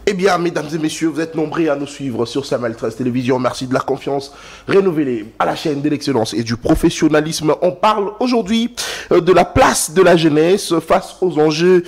Eh bien, mesdames et messieurs, vous êtes nombreux à nous suivre sur Samuel 13 Télévision. Merci de la confiance renouvelée à la chaîne de l'excellence et du professionnalisme. On parle aujourd'hui de la place de la jeunesse face aux enjeux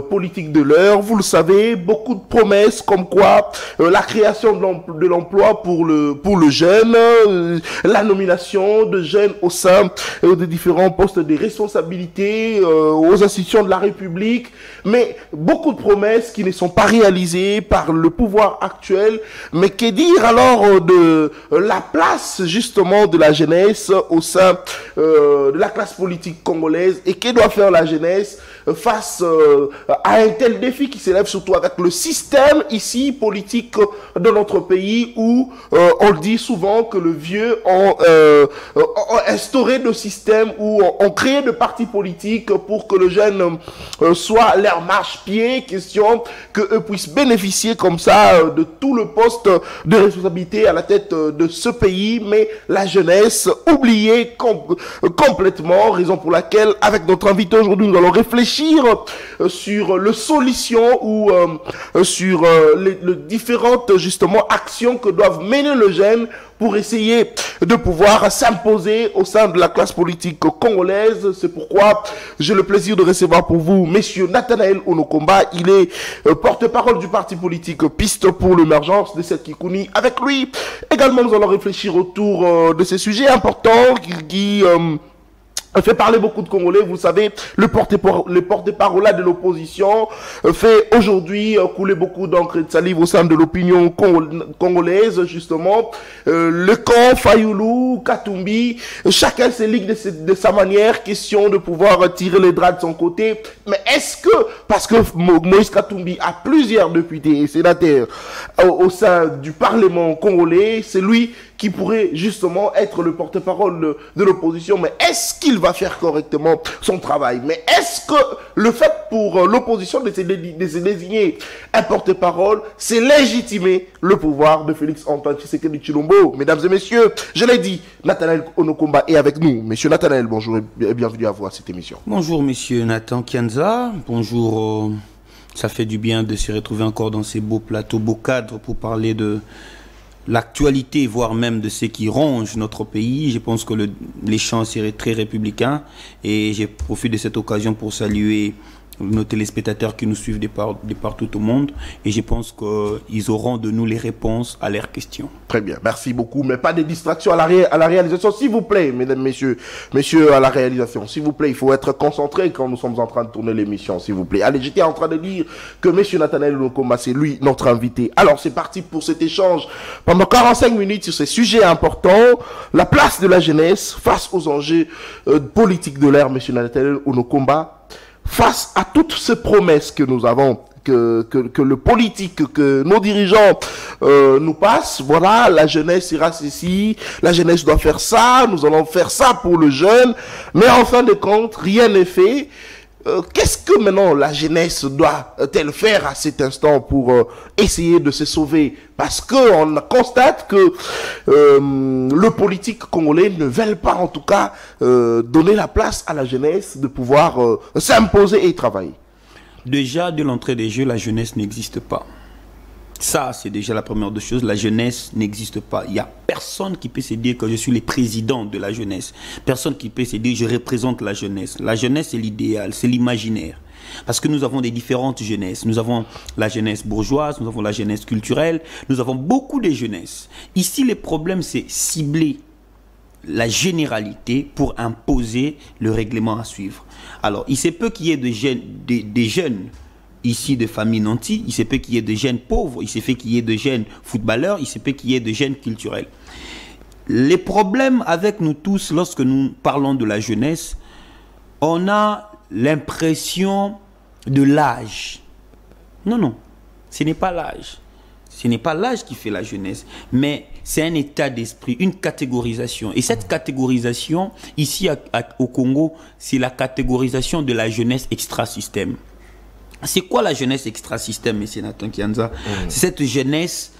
politiques de l'heure. Vous le savez, beaucoup de promesses comme quoi la création de l'emploi pour le jeune, la nomination de jeunes au sein de différents postes de responsabilité aux institutions de la République, mais beaucoup de promesses qui ne sont pas réalisées par le pouvoir actuel. Mais que dire alors de la place justement de la jeunesse au sein de la classe politique congolaise, et que doit faire la jeunesse face à un tel défi qui s'élève surtout avec le système ici politique de notre pays où on dit souvent que le vieux ont instauré de systèmes où on créé de partis politiques pour que le jeune soit leur marche-pied, question que eux puissent bénéficier comme ça de tout le poste de responsabilité à la tête de ce pays, mais la jeunesse oubliée complètement, raison pour laquelle avec notre invité aujourd'hui nous allons réfléchir sur les solutions ou sur les différentes justement actions que doivent mener le jeune pour essayer de pouvoir s'imposer au sein de la classe politique congolaise. C'est pourquoi j'ai le plaisir de recevoir pour vous Monsieur Nathanaël Onokomba. Il est porte-parole du parti politique Piste pour l'émergence de cette Kikouni. Avec lui, également, nous allons réfléchir autour de ces sujets importants qui fait parler beaucoup de Congolais. Vous savez, le porte-parole de l'opposition fait aujourd'hui couler beaucoup d'encre et de salive au sein de l'opinion congolaise, justement. Le camp Fayoulou, Katumbi, chacun se ligue de sa manière, question de pouvoir tirer les draps de son côté. Mais est-ce que, parce que Moïse Katumbi a plusieurs députés et sénateurs au sein du Parlement congolais, c'est lui qui pourrait justement être le porte-parole de l'opposition, mais est-ce qu'il va faire correctement son travail? Mais est-ce que le fait pour l'opposition de se désigner un porte-parole, c'est légitimer le pouvoir de Félix-Antoine Tshisekedi Tshilombo? Mesdames et messieurs, je l'ai dit, Nathanaël Onokomba est avec nous. Monsieur Nathanaël, bonjour et bienvenue à vous à cette émission. Bonjour monsieur Nathan Kianza, bonjour, ça fait du bien de se retrouver encore dans ces beaux plateaux, beaux cadres pour parler de l'actualité, voire même de ce qui ronge notre pays. Je pense que l'échange serait très républicain et je profite de cette occasion pour saluer nos téléspectateurs qui nous suivent de partout au monde, et je pense qu'ils auront de nous les réponses à leurs questions. Très bien, merci beaucoup, mais pas de distraction à la réalisation, s'il vous plaît, mesdames, messieurs à la réalisation, s'il vous plaît, il faut être concentré quand nous sommes en train de tourner l'émission, s'il vous plaît. Allez, j'étais en train de dire que monsieur Nathanaël Onokomba, c'est lui notre invité. Alors, c'est parti pour cet échange pendant 45 minutes sur ces sujets importants, la place de la jeunesse face aux enjeux politiques de l'ère, monsieur Nathanaël Onokomba. Face à toutes ces promesses que nous avons, que le politique, que nos dirigeants nous passent, voilà, la jeunesse ira ceci, la jeunesse doit faire ça, nous allons faire ça pour le jeune, mais en fin de compte, rien n'est fait. Qu'est-ce que maintenant la jeunesse doit-elle faire à cet instant pour essayer de se sauver? Parce qu'on constate que le politique congolais ne veut pas en tout cas donner la place à la jeunesse de pouvoir s'imposer et travailler. Déjà, de l'entrée des jeux, la jeunesse n'existe pas. Ça, c'est déjà la première des choses. La jeunesse n'existe pas. Il n'y a personne qui peut se dire que je suis le président de la jeunesse. Personne qui peut se dire que je représente la jeunesse. La jeunesse, c'est l'idéal, c'est l'imaginaire. Parce que nous avons des différentes jeunesses. Nous avons la jeunesse bourgeoise, nous avons la jeunesse culturelle, nous avons beaucoup de jeunesses. Ici, le problème, c'est cibler la généralité pour imposer le règlement à suivre. Alors, il se peut qu'il y ait des jeunes ici de familles nantis, il se peut qu'il y ait des jeunes pauvres, il se peut qu'il y ait des jeunes footballeurs, il se peut qu'il y ait des jeunes culturels. Les problèmes avec nous tous, lorsque nous parlons de la jeunesse, on a l'impression de l'âge. Non, non, ce n'est pas l'âge. Ce n'est pas l'âge qui fait la jeunesse, mais c'est un état d'esprit, une catégorisation. Et cette catégorisation, ici au Congo, c'est la catégorisation de la jeunesse extra-système. C'est quoi la jeunesse extra-système, M. Nathan Kianza? C'est cette jeunesse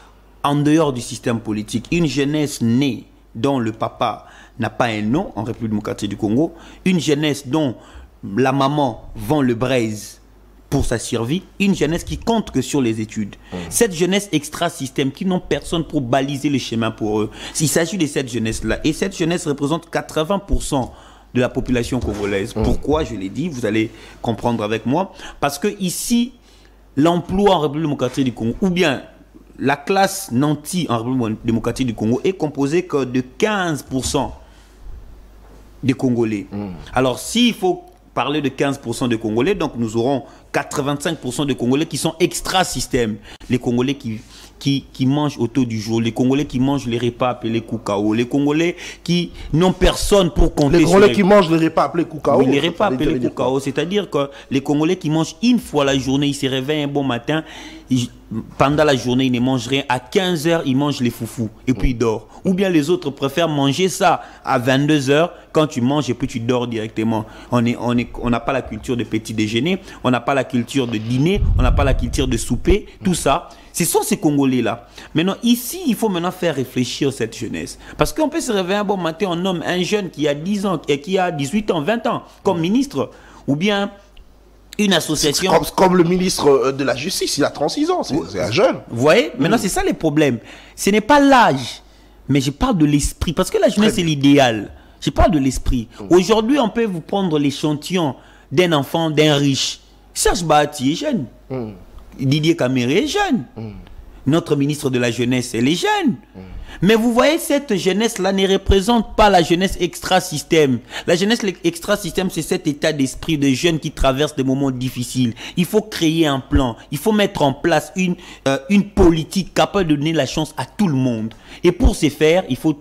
en dehors du système politique. Une jeunesse née dont le papa n'a pas un nom en République démocratique du Congo. Une jeunesse dont la maman vend le braise pour sa survie, une jeunesse qui compte que sur les études. Cette jeunesse extra-système qui n'ont personne pour baliser le chemin pour eux. Il s'agit de cette jeunesse-là. Et cette jeunesse représente 80% de la population congolaise. Pourquoi je l'ai dit, vous allez comprendre avec moi. Parce que ici, l'emploi en République démocratique du Congo, ou bien la classe nantie en République démocratique du Congo est composée que de 15% des Congolais. Alors, s'il faut parler de 15% de Congolais, donc nous aurons 85% de Congolais qui sont extra-système. Les Congolais qui mangent au taux du jour, les Congolais qui mangent les repas appelés Koukao, les Congolais qui n'ont personne pour compter sur... Les Congolais qui mangent les repas appelés Koukao. Oui, les repas appelés Koukao, c'est-à-dire que les Congolais qui mangent une fois la journée, ils se réveillent un bon matin, pendant la journée, ils ne mangent rien. À 15h, ils mangent les foufous et puis ils dorment. Ou bien les autres préfèrent manger ça à 22h, quand tu manges et puis tu dors directement. On n'a pas la culture de petit déjeuner, on n'a pas la culture de dîner, on n'a pas la culture de souper, tout ça. Ce sont ces Congolais-là. Maintenant, ici, il faut maintenant faire réfléchir cette jeunesse. Parce qu'on peut se réveiller un bon matin, on nomme un jeune qui a 10 ans, et qui a 18 ans, 20 ans, comme ministre, ou bien une association... Comme le ministre de la Justice, il a 36 ans, c'est un jeune. Vous voyez, maintenant, c'est ça les problèmes. Ce n'est pas l'âge, mais je parle de l'esprit. Parce que la jeunesse, c'est l'idéal. Je parle de l'esprit. Aujourd'hui, on peut vous prendre l'échantillon d'un enfant, d'un riche. Serge Bahati est jeune. Didier Kamere est jeune. Notre ministre de la Jeunesse, elle est jeune. Mais vous voyez, cette jeunesse-là ne représente pas la jeunesse extra-système. La jeunesse extra-système, c'est cet état d'esprit de jeunes qui traversent des moments difficiles. Il faut créer un plan. Il faut mettre en place une politique capable de donner la chance à tout le monde. Et pour ce faire, il faut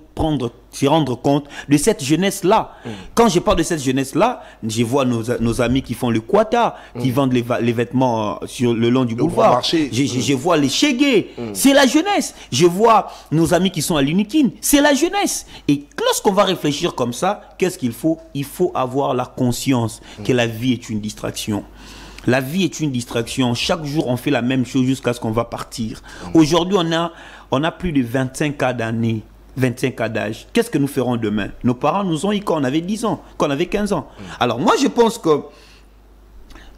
se rendre compte de cette jeunesse-là. Quand je parle de cette jeunesse-là, je vois nos amis qui font le quata, qui vendent les vêtements sur le long du boulevard. Je vois les chégués, c'est la jeunesse. Je vois nos amis qui sont à l'Unikin, c'est la jeunesse. Et lorsqu'on va réfléchir comme ça, qu'est-ce qu'il faut? Il faut avoir la conscience que la vie est une distraction. La vie est une distraction. Chaque jour, on fait la même chose jusqu'à ce qu'on va partir. Aujourd'hui, on a plus de 25 cas d'année. 25 ans d'âge. Qu'est-ce que nous ferons demain? Nos parents nous ont eu quand on avait 10 ans, quand on avait 15 ans. Alors moi je pense que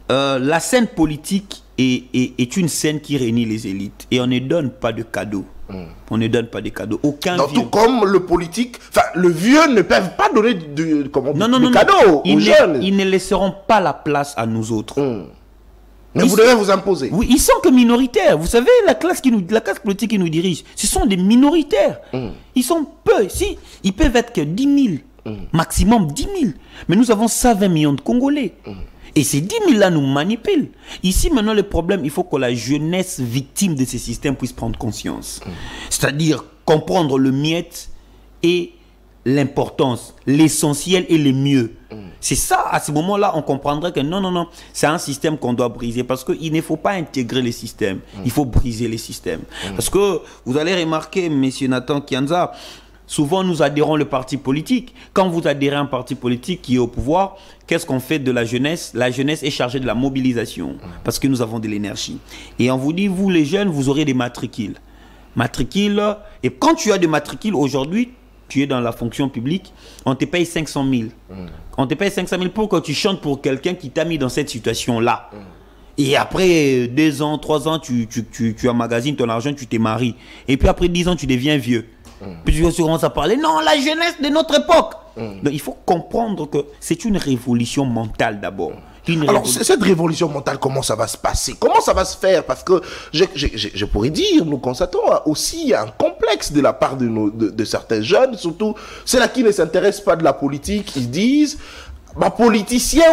la scène politique est une scène qui réunit les élites. Et on ne donne pas de cadeaux. On ne donne pas de cadeaux. Aucun vieux. Tout comme le politique, enfin le vieux ne peuvent pas donner de cadeaux aux jeunes. Ils ne laisseront pas la place à nous autres. Mais vous devez vous imposer. Oui, ils sont que minoritaires. Vous savez, la classe politique qui nous dirige, ce sont des minoritaires. Ils sont peu. Si, ils peuvent être que 10 000, maximum 10 000. Mais nous avons 120 millions de Congolais. Et ces 10 000 là nous manipulent. Ici, maintenant, le problème, il faut que la jeunesse victime de ces systèmes puisse prendre conscience. C'est-à-dire comprendre le miette et l'importance, l'essentiel et le mieux. C'est ça, à ce moment-là, on comprendrait que non, c'est un système qu'on doit briser parce qu'il ne faut pas intégrer les systèmes, il faut briser les systèmes. Parce que vous allez remarquer, M. Nathan Kianza, souvent nous adhérons le parti politique. Quand vous adhérez à un parti politique qui est au pouvoir, qu'est-ce qu'on fait de la jeunesse? La jeunesse est chargée de la mobilisation parce que nous avons de l'énergie. Et on vous dit, vous les jeunes, vous aurez des matricules. Et quand tu as des matricules aujourd'hui, tu es dans la fonction publique, on te paye 500 000. On te paye 500 000 pour que tu chantes pour quelqu'un qui t'a mis dans cette situation-là. Et après 2 ans, 3 ans, tu emmagasines ton argent, tu te maries. Et puis après 10 ans, tu deviens vieux. Puis tu commences à parler, non, la jeunesse de notre époque. Donc il faut comprendre que c'est une révolution mentale d'abord. Alors, cette révolution mentale, comment ça va se passer? Comment ça va se faire? Parce que je pourrais dire, nous constatons aussi un complexe de la part de certains jeunes, surtout ceux-là qui ne s'intéressent pas de la politique. Ils disent, politicien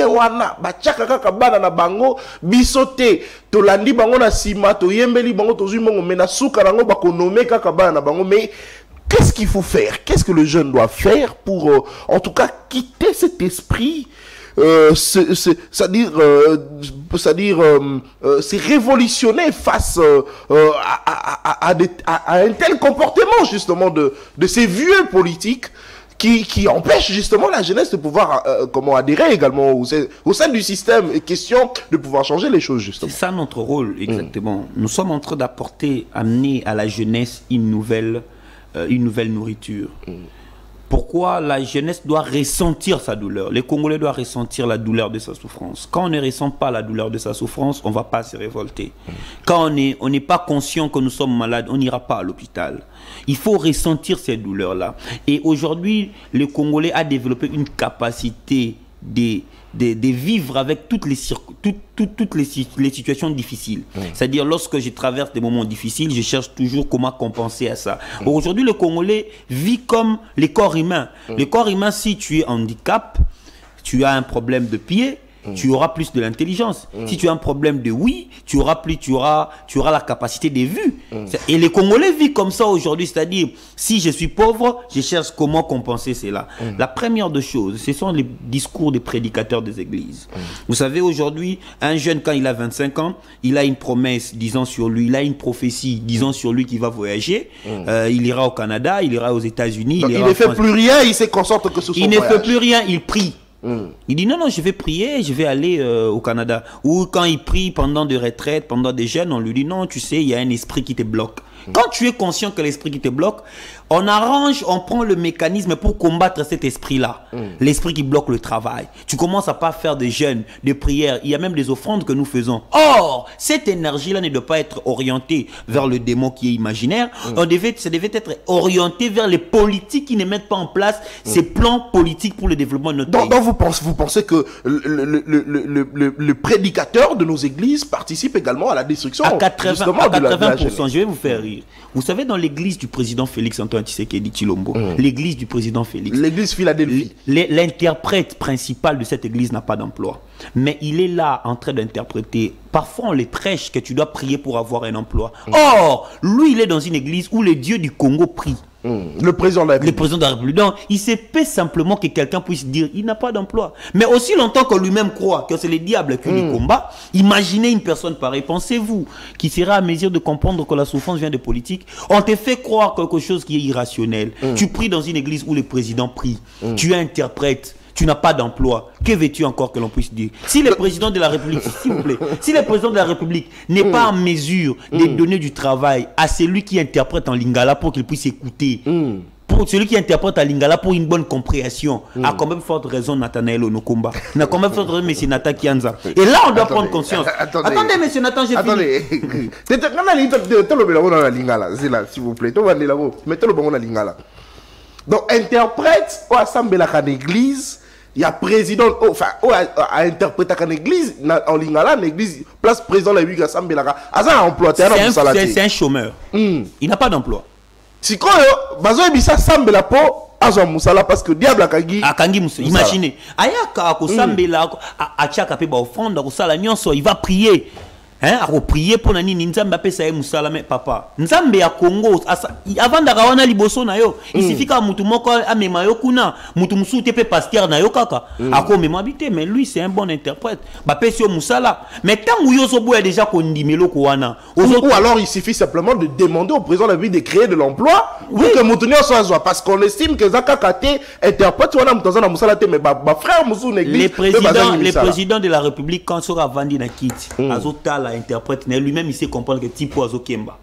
wana, tchaka kabana na bango, bisote, tolandi bango na sima, to yembeli bango tozui mongo, mena suka nango bakonome kakabana na bango, mais qu'est-ce qu'il faut faire? Qu'est-ce que le jeune doit faire pour, en tout cas, quitter cet esprit, c'est-à-dire c'est révolutionner face à un tel comportement, justement, de ces vieux politiques qui empêchent justement la jeunesse de pouvoir adhérer également au sein du système, et question de pouvoir changer les choses, justement. C'est ça notre rôle, exactement. Nous sommes en train amener à la jeunesse une nouvelle nourriture. Pourquoi la jeunesse doit ressentir sa douleur? Les Congolais doivent ressentir la douleur de sa souffrance. Quand on ne ressent pas la douleur de sa souffrance, on ne va pas se révolter. Quand on n'est pas conscient que nous sommes malades, on n'ira pas à l'hôpital. Il faut ressentir ces douleurs-là. Et aujourd'hui, le Congolais a développé une capacité de vivre avec toutes les situations difficiles. C'est-à-dire, lorsque je traverse des moments difficiles, je cherche toujours comment compenser à ça. Aujourd'hui, le Congolais vit comme les corps humains. Le corps humain, si tu es handicap, tu as un problème de pied, tu auras plus de l'intelligence. Si tu as un problème de oui, tu auras la capacité de vue. Et les Congolais vivent comme ça aujourd'hui, c'est-à-dire, si je suis pauvre, je cherche comment compenser cela. La première des choses, ce sont les discours des prédicateurs des églises. Vous savez, aujourd'hui, un jeune, quand il a 25 ans, il a une promesse disant sur lui, il a une prophétie disant sur lui qu'il va voyager. Il ira au Canada, il ira aux États-Unis. Il ne fait plus rien, il se concentre que sur son voyage. Il ne fait plus rien, il prie. Il dit non, je vais prier, je vais aller au Canada. Ou quand il prie pendant des retraites, pendant des jeûnes, on lui dit non, tu sais, il y a un esprit qui te bloque. Quand tu es conscient que l'esprit qui te bloque, on prend le mécanisme pour combattre cet esprit-là. L'esprit qui bloque le travail. Tu commences à pas faire des jeûnes, des prières. Il y a même des offrandes que nous faisons. Or, cette énergie-là ne doit pas être orientée vers le démon qui est imaginaire. Ça devait être orienté vers les politiques qui ne mettent pas en place ces plans politiques pour le développement de notre pays. Donc vous pensez que le prédicateur de nos églises participe également à la destruction à 80%, justement, de la je vais vous faire rire. Vous savez, dans l'église du président Félix Antoine Tshisekedi Tshilombo, l'église du président Félix, l'église Philadelphie, l'interprète principal de cette église n'a pas d'emploi. Mais il est là en train d'interpréter. Parfois, on les prêche que tu dois prier pour avoir un emploi. Or, lui, il est dans une église où les dieux du Congo prient. Le président de la République. Le président de la République. Donc, il se peut simplement que quelqu'un puisse dire il n'a pas d'emploi. Mais aussi longtemps que lui-même croit que c'est le diable qui lui combat, imaginez une personne pareille. Pensez-vous qui sera à mesure de comprendre que la souffrance vient de politique? On te fait croire quelque chose qui est irrationnel. Tu pries dans une église où le président prie. Tu interprètes. Tu n'as pas d'emploi. Que veux-tu encore que l'on puisse dire? Si le président de la République, s'il vous plaît, si le président de la République n'est pas en mesure de donner du travail à celui qui interprète en lingala pour qu'il puisse écouter, pour celui qui interprète en lingala pour une bonne compréhension, a quand même forte raison Nathanaël Onokomba. Il a quand même forte raison M. Nathan Kianza. Et là, on doit prendre conscience. Attendez, M. Nathan, j'ai fini. S'il vous plaît. Mettez-le bon dans la lingala. Donc, interprète au assemblée à l'église. Il y a président, enfin, à interpréter à l'église, en lingala, l'église, place président de la Ligue assemblée là. C'est un chômeur. Il n'a pas d'emploi. Si quoi, bazo ebisa assemblée là pour Azwa Moussala parce que diable akangi Moussala. Imaginez. Ayaka ko sambela a chaka pe ba offrande ko sala nyonso, il va prier. A prier pour nani Nzambe apesa ye Moussala mais papa. Nzambe ya Congo avant d'arawana liboso na yo, il suffit ka mutu moko amema yo kuna, mutu musu te pe pasteur na yo kaka. Ako mema habité mais lui c'est un bon interprète. Ba pesi yo Moussala. Mais tant yo so boya déjà ko ndimelo ko wana. Ou alors il suffit simplement de demander au président de la ville de créer de l'emploi pour que mutu soit soit parce qu'on estime que Zaka Kate interprète wana mutazana Moussala te mais ba frère musu l'église. Les présidents de la République quand sera vandi na kiti, azotala interprète lui-même il sait comprendre que tipo azokemba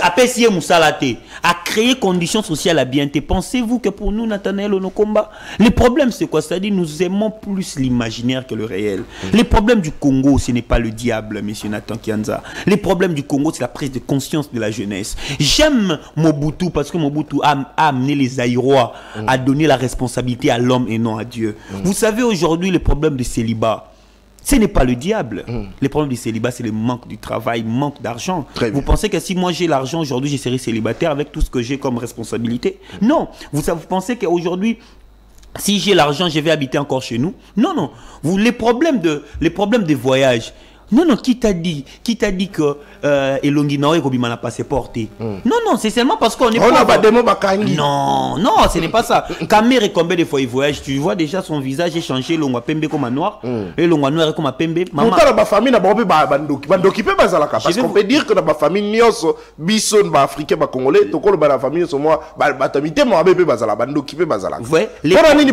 apesi Moussalate a créé conditions sociales à bien. Pensez-vous que pour nous Nathanaël Onokomba le problème c'est quoi? C'est-à-dire nous aimons plus l'imaginaire que le réel. Les problèmes du Congo ce n'est pas le diable, monsieur Nathan Kianza. Les problèmes du Congo c'est la prise de conscience de la jeunesse. J'aime Mobutu parce que Mobutu a amené les Aïrois à donner la responsabilité à l'homme et non à Dieu. Vous savez aujourd'hui le problème du célibat, ce n'est pas le diable. Le problème du célibat, c'est le manque du travail, manque d'argent. Vous pensez que si moi j'ai l'argent aujourd'hui, je serai célibataire avec tout ce que j'ai comme responsabilité? Non. Vous pensez qu'aujourd'hui, si j'ai l'argent, je vais habiter encore chez nous? Non, non. Les problèmes de voyage. Non, non, qui t'a dit que Elongi Naoé Kobima n'a pas porté? Non, non, c'est seulement parce qu'on est pas... Non, non, ce n'est pas ça. Kamere, combien de fois il voyage, tu vois déjà son visage est changé, l'ongwa pembe comme un noir, et l'ongwa noir comme un pembe. Maman. Pourtant, dans ma famille, parce qu'on peut dire que dans ma famille, Nyos, Bisson, Africain, Congolais, Toko, la famille, c'est moi, Batamité, moi, bébé, Bazala, Bandoki, Bazala. Le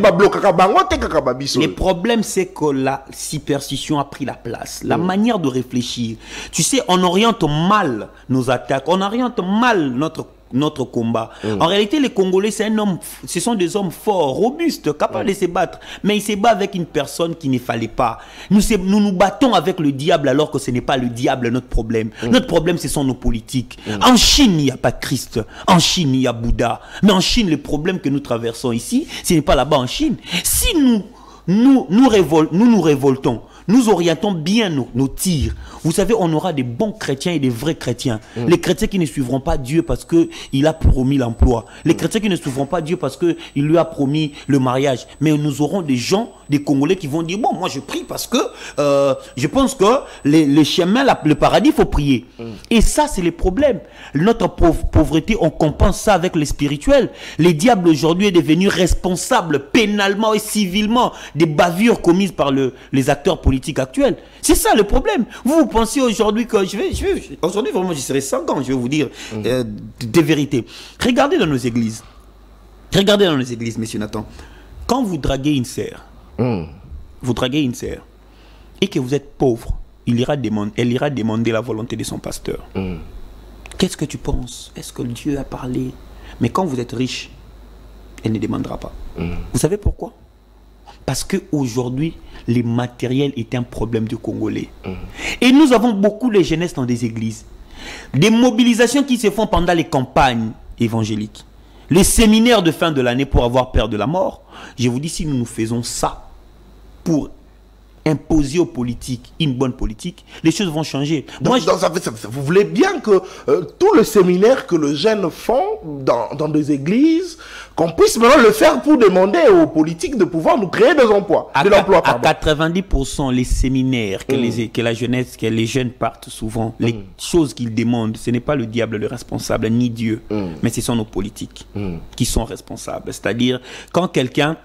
problème, c'est que la superstition a pris la place. La manière de réfléchir. Tu sais, on oriente mal nos attaques, on oriente mal notre notre combat. En réalité, les Congolais, ce sont des hommes forts, robustes, capables de se battre. Mais ils se battent avec une personne qu'il ne fallait pas. Nous nous battons avec le diable alors que ce n'est pas le diable notre problème. Notre problème, ce sont nos politiques. En Chine, il n'y a pas de Christ. En Chine, il y a Bouddha. Mais en Chine, les problèmes que nous traversons ici, ce n'est pas là-bas en Chine. Si nous révoltons, nous orientons bien nos tirs. Vous savez, on aura des bons chrétiens et des vrais chrétiens. Les chrétiens qui ne suivront pas Dieu parce qu'il a promis l'emploi. Les chrétiens qui ne suivront pas Dieu parce qu'il lui a promis le mariage. Mais nous aurons des gens, des Congolais qui vont dire, bon, moi je prie parce que je pense que les chemins, le paradis, il faut prier. Et ça, c'est le problème. Notre pauvreté, on compense ça avec le spirituel. Les diables aujourd'hui est devenu responsable pénalement et civilement des bavures commises par les acteurs politiques actuels. C'est ça le problème. Vous pensez aujourd'hui que aujourd'hui vraiment je serai 5 ans, je vais vous dire des vérités. Regardez dans nos églises. Regardez dans nos églises, monsieur Nathan. Quand vous draguez une sœur, vous draguez une sœur et que vous êtes pauvre, elle ira demander la volonté de son pasteur. Qu'est-ce que tu penses? Est-ce que Dieu a parlé? Mais quand vous êtes riche, elle ne demandera pas. Vous savez pourquoi? Parce qu'aujourd'hui, les matériels est un problème de Congolais. Et nous avons beaucoup de jeunesse dans des églises. Des mobilisations qui se font pendant les campagnes évangéliques. Les séminaires de fin de l'année pour avoir peur de la mort. Je vous dis, si nous faisons ça pour imposer aux politiques une bonne politique, les choses vont changer. Donc, vous voulez bien que tout le séminaire que les jeunes font dans des églises, qu'on puisse maintenant le faire pour demander aux politiques de pouvoir nous créer des emplois. À 90%, les séminaires que la jeunesse, que les jeunes partent souvent, les choses qu'ils demandent, ce n'est pas le diable le responsable, ni Dieu, mais ce sont nos politiques qui sont responsables. C'est-à-dire, quand quelqu'un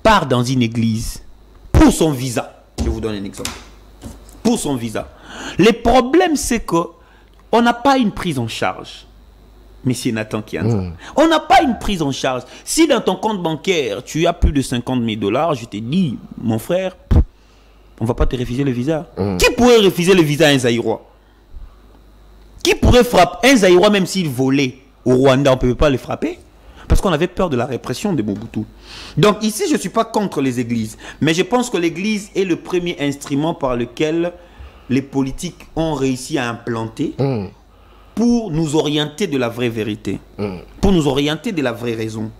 part dans une église, pour son visa, je vous donne un exemple. Pour son visa. Le problème, c'est qu'on n'a pas une prise en charge. Monsieur Nathan Kianza. On n'a pas une prise en charge. Si dans ton compte bancaire, tu as plus de 50 000 $, je te dis, mon frère, on ne va pas te refuser le visa. Qui pourrait refuser le visa à un Zaïrois? Qui pourrait frapper un Zaïrois même s'il volait au Rwanda? On ne peut pas le frapper. Parce qu'on avait peur de la répression de Mobutu. Donc ici, je ne suis pas contre les églises. Mais je pense que l'église est le premier instrument par lequel les politiques ont réussi à implanter pour nous orienter de la vraie vérité. Pour nous orienter de la vraie raison.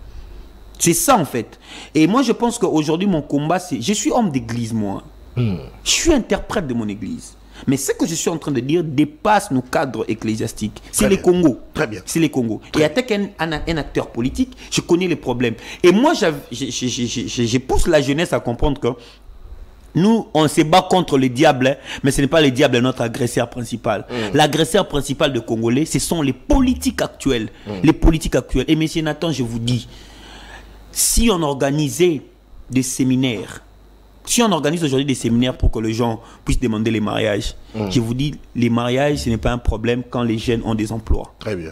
C'est ça en fait. Et moi, je pense qu'aujourd'hui, mon combat, c'est... Je suis homme d'église, moi. Je suis interprète de mon église. Mais ce que je suis en train de dire dépasse nos cadres ecclésiastiques. C'est les Congos. Très bien. C'est les Congos. Et avec un acteur politique, je connais les problèmes. Et moi, je pousse la jeunesse à comprendre que nous, on se bat contre le diable, mais ce n'est pas le diable notre agresseur principal. L'agresseur principal de Congolais, ce sont les politiques actuelles. Les politiques actuelles. Et monsieur Nathan, je vous dis, si on organisait des séminaires, si on organise aujourd'hui des séminaires pour que les gens puissent demander les mariages, je vous dis, les mariages, ce n'est pas un problème quand les jeunes ont des emplois. Très bien.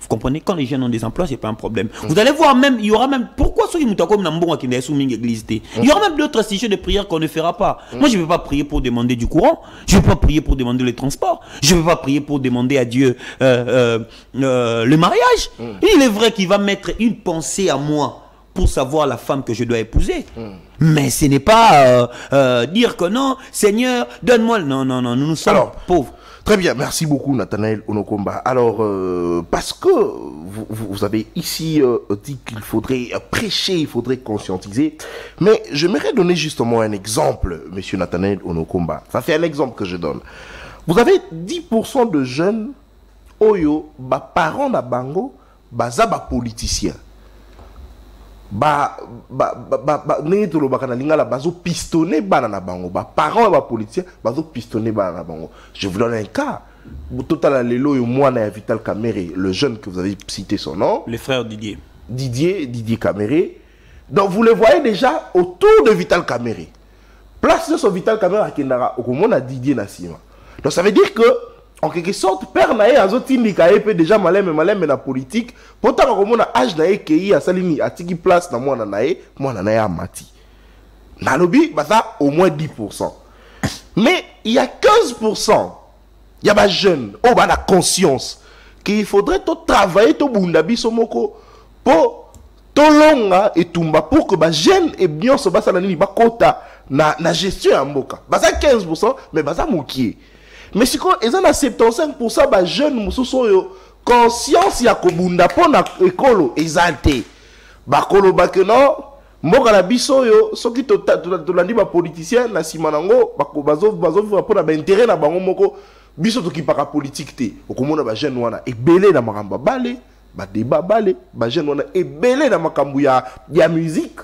Vous comprenez? Quand les jeunes ont des emplois, ce n'est pas un problème. Vous allez voir même, il y aura même... Pourquoi ceux qui nous comme Nambonga qui n'est pas église? Il y aura même d'autres sujets de prière qu'on ne fera pas. Moi, je ne vais pas prier pour demander du courant. Je ne vais pas prier pour demander le transport. Je ne vais pas prier pour demander à Dieu le mariage. Il est vrai qu'il va mettre une pensée à moi pour savoir la femme que je dois épouser. Mais ce n'est pas dire que non, Seigneur, donne-moi... Non, nous sommes pauvres. Très bien, merci beaucoup Nathanaël Onokomba. Alors, parce que vous avez ici dit qu'il faudrait prêcher, il faudrait conscientiser, mais j'aimerais donner justement un exemple, monsieur Nathanaël Onokomba. Ça fait un exemple que je donne. Vous avez 10% de jeunes, oyo, parents na bango, baza politiciens. Pistonner banana bango parents politiciens pistonner banana bango. Je vous donne un cas. Total lelo yo mwana Vital Kamerhe, le jeune que vous avez cité son nom, le frère Didier Kamerhe. Donc vous le voyez déjà autour de Vital Kamerhe. Place de son Vital Kamerhe à Kendara au moment à Didier Nassima. Donc ça veut dire que en quelque sorte, père nae azotindika epe déjà malem na politique. Pourtant comme on a âge nae kei a salini atiki place na mwana nae amati. Nalobi basa au moins 10%. Mais il y a 15%. Il y a des jeunes, oh bah la conscience qu'il faudrait travailler tout bundabi somoko pour tolonga et tumba pour que ba jeune et bien se basa nani ba kota na gestion ya mboka. Basa 15% mais basa mokie. Mais si quoi ils ont 75% ba jeune mususu yo conscience ya kobunda pona ekolo exalté. Ba kolo ba que non mboka na biso yo soki to landi ba politicien na simanango bazo pona ba intérêt na bango moko biso to kipaka politique te. Okomona ba jeune wana ebele na makamba balé. Ba débat balé ba jeune wana ebele na makambu ya musique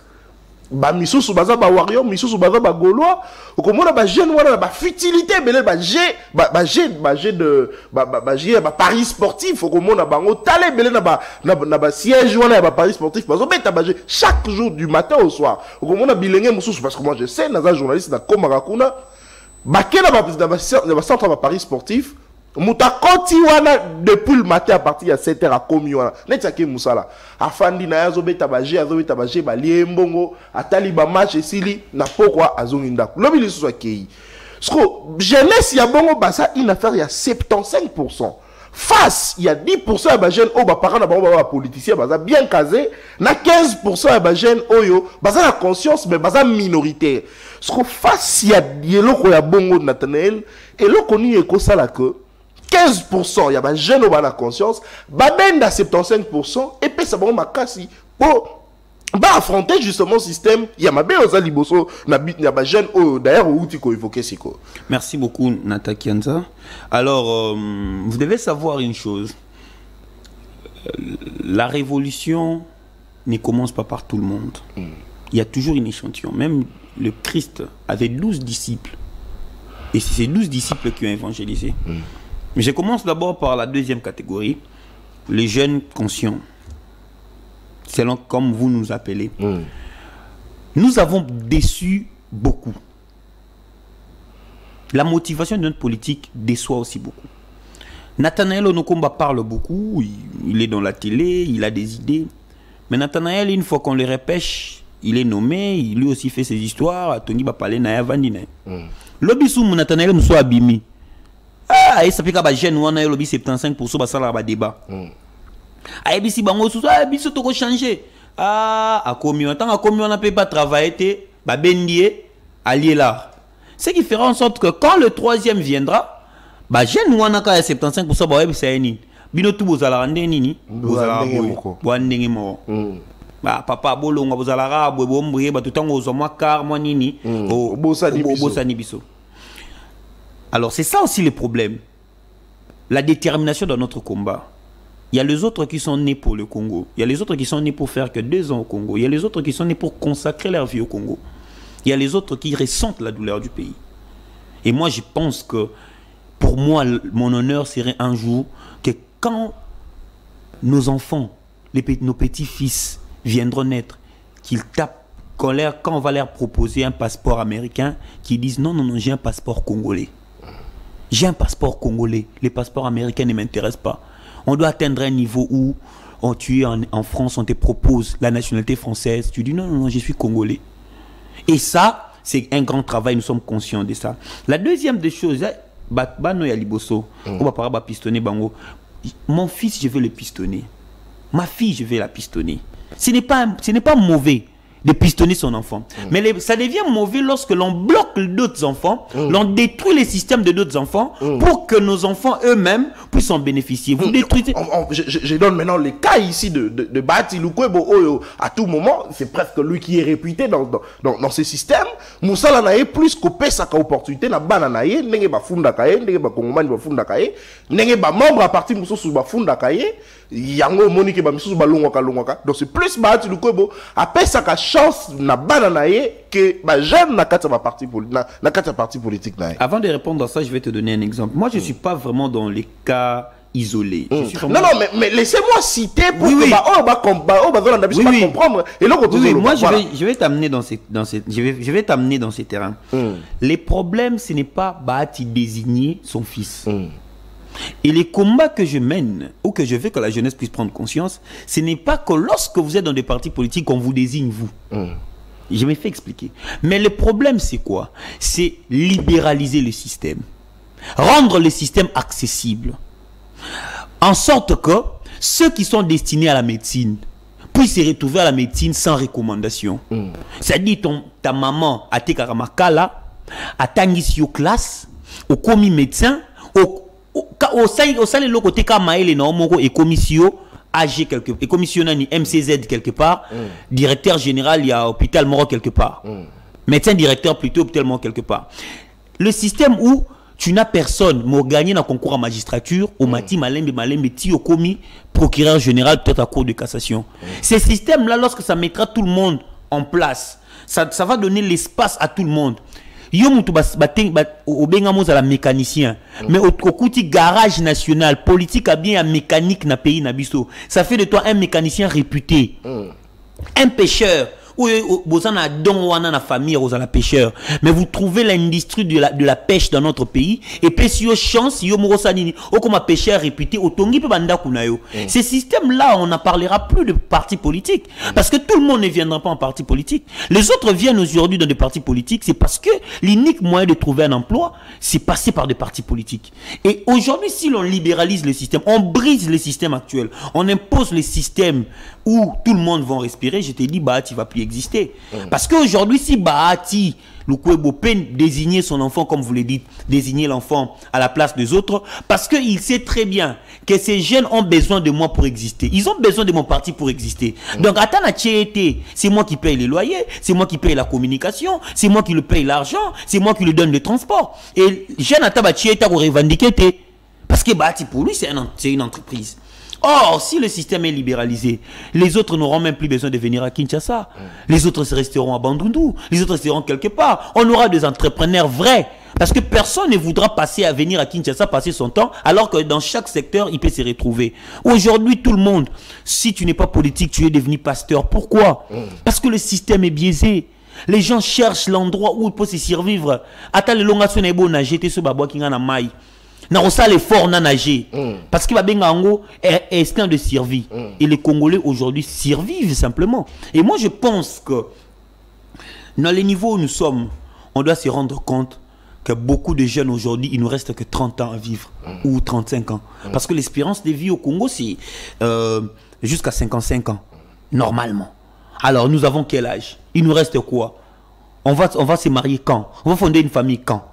ba misusu baza ba warrior misusu baza ba gaulois okomona ba jeune wana ba futilité ebele ba paris sportif okomona bango tala ebele na ba siège wana ya ba paris sportif bazo beta ba chaque jour du matin au soir okomona bilenge mususu parce que moi je sais naza journaliste na komaka kuna ba kena ba centre ba paris sportif Mutakoti wana depuis le matin à partir de 7h à komi wana netaki musala afandi na yazo beta baje ba liembongo atali ba match esili na pokwa azonginda lobi lisusu akei sko jeunesse ya bongo basa une affaire ya 75% face il y a 10% ba jeune o ba parents na bango ba politiciens baza bien casé na 15% ba jeune oyo baza na conscience mais baza minoritaire sko face il y a yeloko ya bongo Nathanaël et lokoni eko sala que 15% il y a des jeunes qui ont la conscience, baben à 75% et puis ça va makasi pour affronter justement le système. Il y a mabé aux aliboso, il y a des jeunes d'ailleurs où tu peux évoquer siko. Merci beaucoup Nata Kianza. Alors vous devez savoir une chose. La révolution ne commence pas par tout le monde. Il y a toujours une échantillon. Même le Christ avait 12 disciples. Et c'est ces 12 disciples qui ont évangélisé. Mais je commence d'abord par la deuxième catégorie, les jeunes conscients, selon comme vous nous appelez. Nous avons déçu beaucoup. La motivation de notre politique déçoit aussi beaucoup. Nathanaël Onokomba parle beaucoup, il est dans la télé, il a des idées. Mais Nathanaël, une fois qu'on le repêche, il est nommé, il lui aussi fait ses histoires, Tony va parler Naya Vandine. L'obisou Nathanaël nous soit abîmé. Ah, et ça fait que jeune on a le 75% ça là débat. Ah, bisi bango sous ah biso to ko changer. Ah, a commis tant a commis on n'a pas travailler té ba bendier allié là. Ce qui fera en sorte que quand le troisième viendra, ba jeune on a ka 75% ba web c'est ni. Bino tout bozala ndeni bozala ndenge mo. Ba papa bolonga bozala ra bombrier ba tout temps ozo moi car moi nini o bosani biso. Alors c'est ça aussi le problème. La détermination dans notre combat. Il y a les autres qui sont nés pour le Congo. Il y a les autres qui sont nés pour faire que 2 ans au Congo. Il y a les autres qui sont nés pour consacrer leur vie au Congo. Il y a les autres qui ressentent la douleur du pays. Et moi je pense que pour moi mon honneur serait un jour que quand nos enfants, nos petits-fils viendront naître, qu'ils tapent quand on va leur proposer un passeport américain, qu'ils disent non, j'ai un passeport congolais. J'ai un passeport congolais. Les passeports américains ne m'intéressent pas. On doit atteindre un niveau où tu es en France, on te propose la nationalité française. Tu dis non, je suis congolais. Et ça, c'est un grand travail. Nous sommes conscients de ça. La deuxième des choses, on va parler de pistonner bango. Mon fils, je vais le pistonner. Ma fille, je vais la pistonner. Ce n'est pas mauvais de pistonner son enfant. Mais ça devient mauvais lorsque l'on bloque d'autres enfants, l'on détruit les systèmes de d'autres enfants pour que nos enfants eux-mêmes puissent en bénéficier. Vous détruisez... Je donne maintenant les cas ici de Bati Lukwebo. À tout moment, c'est presque lui qui est réputé dans ce système. Moussala nae plus qu'opé sa opportunité na bananaye, nenge ba funda kaye, nenge ba kongomani ba funda kaye, nenge ba membre à partir mususu ba funda kaye, yango monique ba misusu ba longwaka. Donc c'est plus Bati Lukwebo apé sa chance na bananaye que ba jeune na kata parti politique nae. Avant de répondre à ça, je vais te donner un exemple. Moi, je suis pas vraiment dans les cas isolés. Non, mais laissez-moi citer pour comprendre. Et là, moi, je vais t'amener je vais t'amener dans ces terrains. Les problèmes, ce n'est pas Bahati désigner son fils. Et les combats que je mène, ou que je veux que la jeunesse puisse prendre conscience, ce n'est pas que lorsque vous êtes dans des partis politiques, on vous désigne vous. Je me fais expliquer. Mais le problème, c'est quoi? C'est libéraliser le système. Rendre le système accessible. en sorte que ceux qui sont destinés à la médecine puissent se retrouver à la médecine sans recommandation. C'est-à-dire ta maman a été karamakala, a tangisi au classe, au commis médecin, au sein de côté kamaele na omoko et commission AG quelque et commissionnaire ni MCZ quelque part, directeur général il y a hôpital Moro quelque part. Médecin directeur plutôt hôpital Moro quelque part. Le système où tu n'as personne, mais gagné dans le concours à magistrature, au mati, malembe, ti, au commis, procureur général, peut-être à cour de cassation. Ces systèmes-là, lorsque ça mettra tout le monde en place, ça va donner l'espace à tout le monde. Yo mutu au bengamos à la mécanicien, mais au côté garage national, politique a bien un mécanique na pays nabiso. Ça fait de toi un mécanicien réputé, un pêcheur. Vous avez un famille, vous avez pêcheur. Mais vous trouvez l'industrie de la pêche dans notre pays. Et puis, si vous avez chance, si vous avez un pêcheur réputé, ces systèmes-là, on n'en parlera plus de partis politiques. Parce que tout le monde ne viendra pas en parti politique. Les autres viennent aujourd'hui dans des partis politiques. C'est parce que l'unique moyen de trouver un emploi, c'est passer par des partis politiques. Et aujourd'hui, si l'on libéralise le système, on brise le système actuel, on impose le système où tout le monde va respirer, je te dis, Bahati va plus exister. Parce qu'aujourd'hui, si Bahati, le Kouebo peut désigner son enfant, comme vous le dites, désigner l'enfant à la place des autres, parce qu'il sait très bien que ces jeunes ont besoin de moi pour exister. Ils ont besoin de mon parti pour exister. Donc, attends, c'est moi qui paye les loyers, c'est moi qui paye la communication, c'est moi qui le paye l'argent, c'est moi qui lui donne le transport. Et jeune Ataba Tchéta pour revendiquer, parce que Bahati, pour lui, c'est une entreprise. Or, si le système est libéralisé, les autres n'auront même plus besoin de venir à Kinshasa. Les autres resteront à Bandundu. Les autres resteront quelque part. On aura des entrepreneurs vrais. Parce que personne ne voudra venir à Kinshasa, passer son temps, alors que dans chaque secteur, il peut se retrouver. Aujourd'hui, tout le monde, si tu n'es pas politique, tu es devenu pasteur. Pourquoi? Parce que le système est biaisé. Les gens cherchent l'endroit où ils peuvent se survivre. Attends, le longasson est bon à jeter ce babouak qui a maille. N'a pas l'effort n'a nager parce que Babengango est instinct de survie et les Congolais aujourd'hui survivent simplement. Et moi je pense que dans les niveaux où nous sommes, on doit se rendre compte que beaucoup de jeunes aujourd'hui, il nous reste que 30 ans à vivre ou 35 ans parce que l'espérance de vie au Congo c'est jusqu'à 55 ans normalement. Alors nous avons quel âge? Il nous reste quoi? On va se marier quand? On va fonder une famille quand?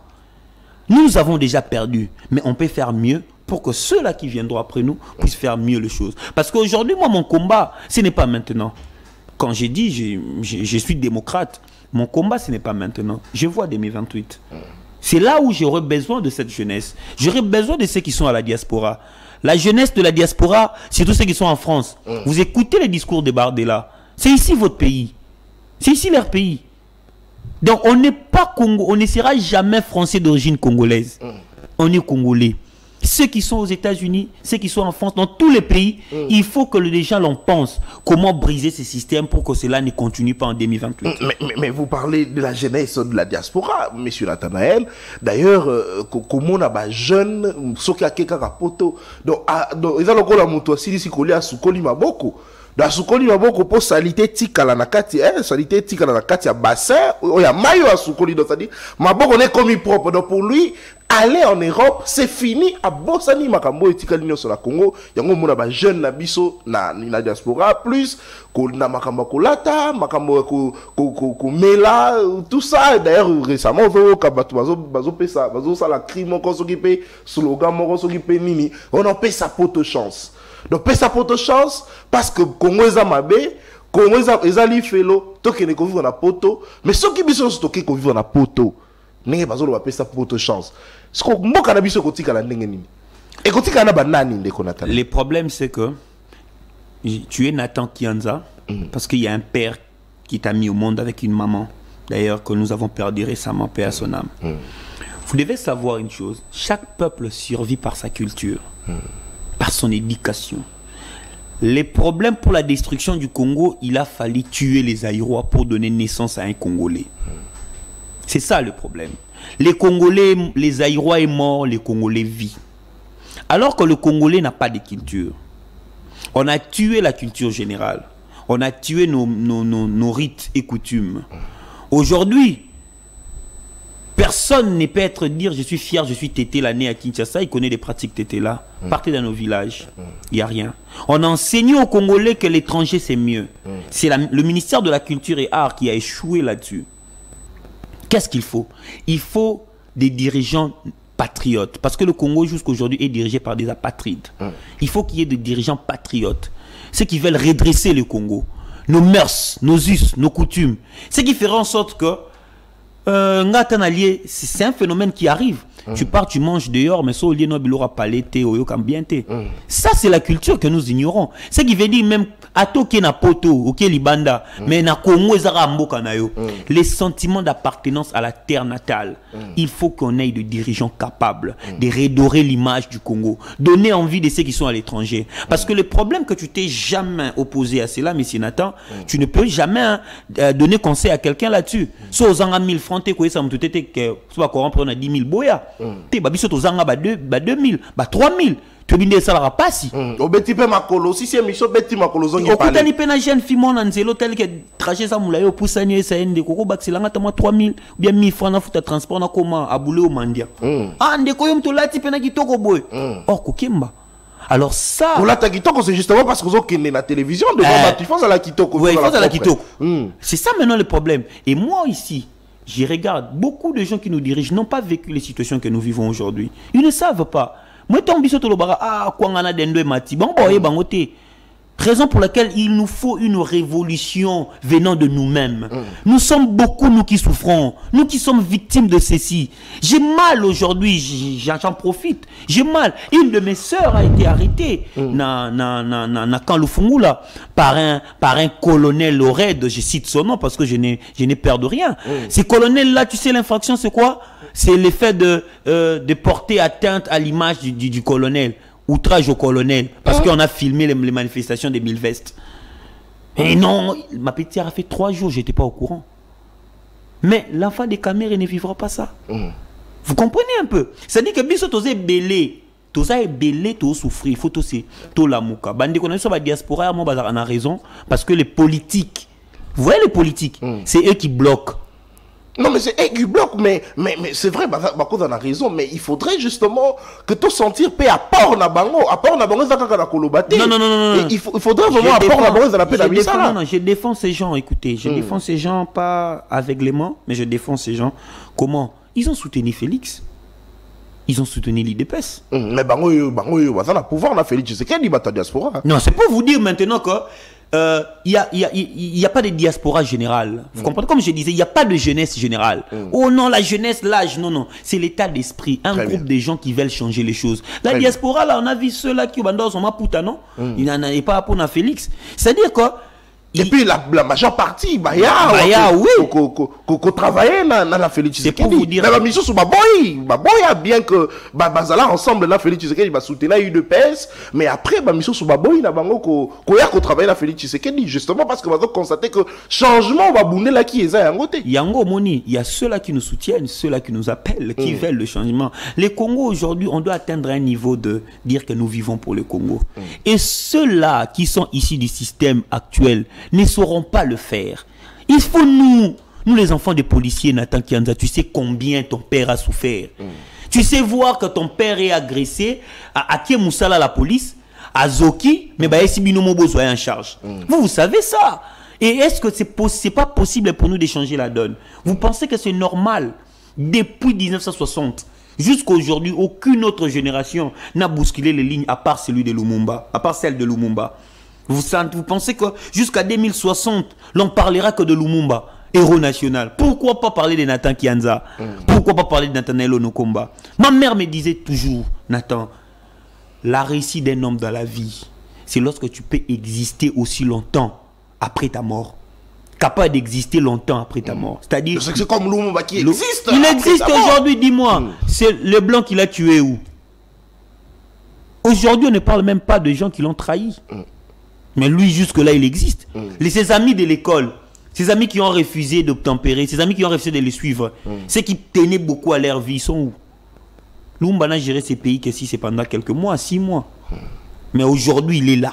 Nous avons déjà perdu, mais on peut faire mieux pour que ceux-là qui viendront après nous puissent faire mieux les choses. Parce qu'aujourd'hui, moi, mon combat, ce n'est pas maintenant. Quand j'ai dit, je suis démocrate, mon combat, ce n'est pas maintenant. Je vois 2028. C'est là où j'aurais besoin de cette jeunesse. J'aurais besoin de ceux qui sont à la diaspora. La jeunesse de la diaspora, c'est tous ceux qui sont en France. Vous écoutez les discours de Bardella. C'est ici votre pays. C'est ici leur pays. Donc on n'est pas Congo, on ne sera jamais français d'origine congolaise. On est congolais. Ceux qui sont aux États-Unis, ceux qui sont en France, dans tous les pays, il faut que les gens l'en pensent. Comment briser ce système pour que cela ne continue pas en 2028. Mais vous parlez de la jeunesse de la diaspora, monsieur Nathanaël. D'ailleurs, comment on a des jeunes, ceux qui ont quelqu'un poto. Donc, ils ont encore la moto, si ils collent à Soukoli Maboko. Dans Soukoli Maboko, pour salité tikala na kati, salité tikala na kati à bassin, il y a maillot à Soukoli, donc c'est-à-dire, Maboko on est commis propre. Donc pour lui, aller en Europe, c'est fini. À Bossani Makambo et Tikali sur la Congo, il y a un monde de jeunes nabiso na diaspora, plus na Makambo Kolata, Makambo ko Mela, tout ça. D'ailleurs, récemment, bazo pesa, bazo ça la crime, on s'occupe, slogan, on s'occupe nini, on en paie sa pote chance. Donc, paie sa pote chance, parce que Congo est Mabé, Congo est Ali Felo, toke ne vivre na poto, mais ceux qui sont stockés qu'on vivre na poto, n'est pas besoin de paie sa pote chance. Ce qu'on m'a cannabis au côté la n'engeni. Et côté la banane de Konata. Le problème c'est que tu es Nathan Kianza, parce qu'il y a un père qui t'a mis au monde avec une maman, d'ailleurs que nous avons perdu récemment, paix à son âme. Vous devez savoir une chose, chaque peuple survit par sa culture. Par son éducation. Les problèmes pour la destruction du Congo, il a fallu tuer les Aïrois pour donner naissance à un Congolais. C'est ça le problème. Les Congolais, les Aïrois est mort, les Congolais vivent. Alors que le Congolais n'a pas de culture. On a tué la culture générale. On a tué nos rites et coutumes. Aujourd'hui, Personne ne peut être dire je suis fier, je suis tété l'année à Kinshasa. Il connaît des pratiques tété là. Partez dans nos villages. Il n'y a rien. On a enseigné aux Congolais que l'étranger c'est mieux. C'est le ministère de la Culture et Arts qui a échoué là-dessus. Qu'est-ce qu'il faut? Il faut des dirigeants patriotes. Parce que le Congo jusqu'à aujourd'hui est dirigé par des apatrides. Il faut qu'il y ait des dirigeants patriotes. Ceux qui veulent redresser le Congo. Nos mœurs, nos us, nos coutumes. Ce qui fera en sorte que c'est un phénomène qui arrive. Tu pars, tu manges dehors, mais ça, au lieu de palette, ça, c'est la culture que nous ignorons. Ce qui veut dire même, atoke na poto, ok libanda, mais na Congo, les sentiments d'appartenance à la terre natale. Il faut qu'on ait des dirigeants capables de redorer l'image du Congo, donner envie de ceux qui sont à l'étranger. Parce que le problème que tu t'es jamais opposé à cela, M. Nathan, tu ne peux jamais donner conseil à quelqu'un là-dessus. So, aux 1000 francs, tu sais, ça me tout que soit corrompre, on a 10 000 boya. Tu sais, aux 2000, 3000. Tu dis ça la pas si. Au beti pe makolo, si c'est mission beti makolo zongi parler. Au kutani pe na jeune fille mon anzelo tel que trajet ça moulayo pour sani ça ende koko baksilanga ta moi 3000 bien 1000 francs na futa transport na comment aboulé au mandia. Ah ndeko yo mtolati pe na kitoko boy. Or kokemba. Alors ça pour la kitoko c'est justement parce que vous avez la télévision devant tu fais à la kitoko. Oui, il faut à la kitoko. C'est ça maintenant le problème. Et moi ici je regarde, beaucoup de gens qui nous dirigent n'ont pas vécu les situations que nous vivons aujourd'hui. Ils ne savent pas. Moi, raison pour laquelle il nous faut une révolution venant de nous-mêmes. Nous sommes beaucoup, nous qui souffrons, nous qui sommes victimes de ceci. J'ai mal aujourd'hui, j'en profite. J'ai mal. Une de mes sœurs a été arrêtée na Kanlufungula par un colonel au raid. Je cite son nom parce que je n'ai peur de rien. Ces colonels-là, tu sais l'infraction c'est quoi? C'est l'effet de porter atteinte à l'image du colonel. Outrage au colonel, parce qu'on a filmé les manifestations des 1000 vestes. Et non, ma petite a fait 3 jours, je n'étais pas au courant. Mais l'enfant des caméras ne vivra pas ça. Vous comprenez un peu? C'est-à-dire que bien sûr, tu es belé, tu es belé, tu souffrir, il faut aussi tout la mouka. Bande qu'on a sur la diaspora, moi, on a raison, parce que les politiques, vous voyez les politiques, c'est eux qui bloquent. Non, mais c'est aigu bloc, mais c'est vrai, Bako en a raison, mais il faudrait justement que tu sentir paix à port na bango, ça kaka kolobate. Non. Il faudrait vraiment à port na bango, ça la paix d'habiter. Non, je défends ces gens, écoutez, je défends ces gens pas aveuglément, mais je défends ces gens. Comment? Ils ont soutenu Félix. Ils ont soutenu l'IDPS. Mais bango, ça n'a pouvoir, on a Félix, c'est quel dit diaspora? Non, c'est pour vous dire maintenant que il n'y a pas de diaspora générale. Vous comprenez? Comme je disais, il n'y a pas de jeunesse générale. Oh non, la jeunesse, l'âge, non. C'est l'état d'esprit. Un groupe de gens qui veulent changer les choses. La diaspora, là, on a vu ceux-là qui ont son maputa, non? Il n'en a pas pour Félix. C'est-à-dire quoi? Et puis la majeure partie, oui, qu'on travaille dans la Félix. C'est pour vous dire. Mais la mission sur Baboy, bien que Bazala ensemble la Félix Tshisekedi va soutenir la UDPS, mais après la mission sur Baboy na bango qu'on travaille la Félix Tshisekedi justement parce que va constater que changement va bounder là qui est à côté. Yango Moni, il y a ceux-là qui nous soutiennent, ceux-là qui nous appellent, qui veulent le changement. Les Congos aujourd'hui, on doit atteindre un niveau de dire que nous vivons pour le Congo. Et ceux-là qui sont issus du système actuel ne sauront pas le faire. Il faut nous les enfants des policiers, Nathan Kianza, tu sais combien ton père a souffert. Tu sais voir que ton père est agressé à Kiemoussala la police, à Zoki, mais si Binomo soit en charge. Vous savez ça. Et est-ce que c'est pas possible pour nous d'échanger la donne? Vous pensez que c'est normal? Depuis 1960 jusqu'à aujourd'hui, aucune autre génération n'a bousculé les lignes à part celui de Lumumba, à part celle de Lumumba. Vous pensez que jusqu'à 2060, l'on parlera que de Lumumba, héros national? Pourquoi pas parler de Nathan Kianza? Pourquoi pas parler de Nathanaël Onokomba? Ma mère me disait toujours, Nathan, la réussite d'un homme dans la vie, c'est lorsque tu peux exister aussi longtemps après ta mort. Capable d'exister longtemps après ta mort. C'est-à-dire... C'est comme Lumumba qui existe. Il existe aujourd'hui, dis-moi. C'est le blanc qui l'a tué où? Aujourd'hui, on ne parle même pas de gens qui l'ont trahi. Mais lui, jusque-là, il existe. Ses amis de l'école, ses amis qui ont refusé d'obtempérer, ses amis qui ont refusé de les suivre, ceux qui tenaient beaucoup à leur vie, ils sont où? Lumumba n'a géré ces pays que si c'est pendant quelques mois, 6 mois. Mais aujourd'hui, il est là.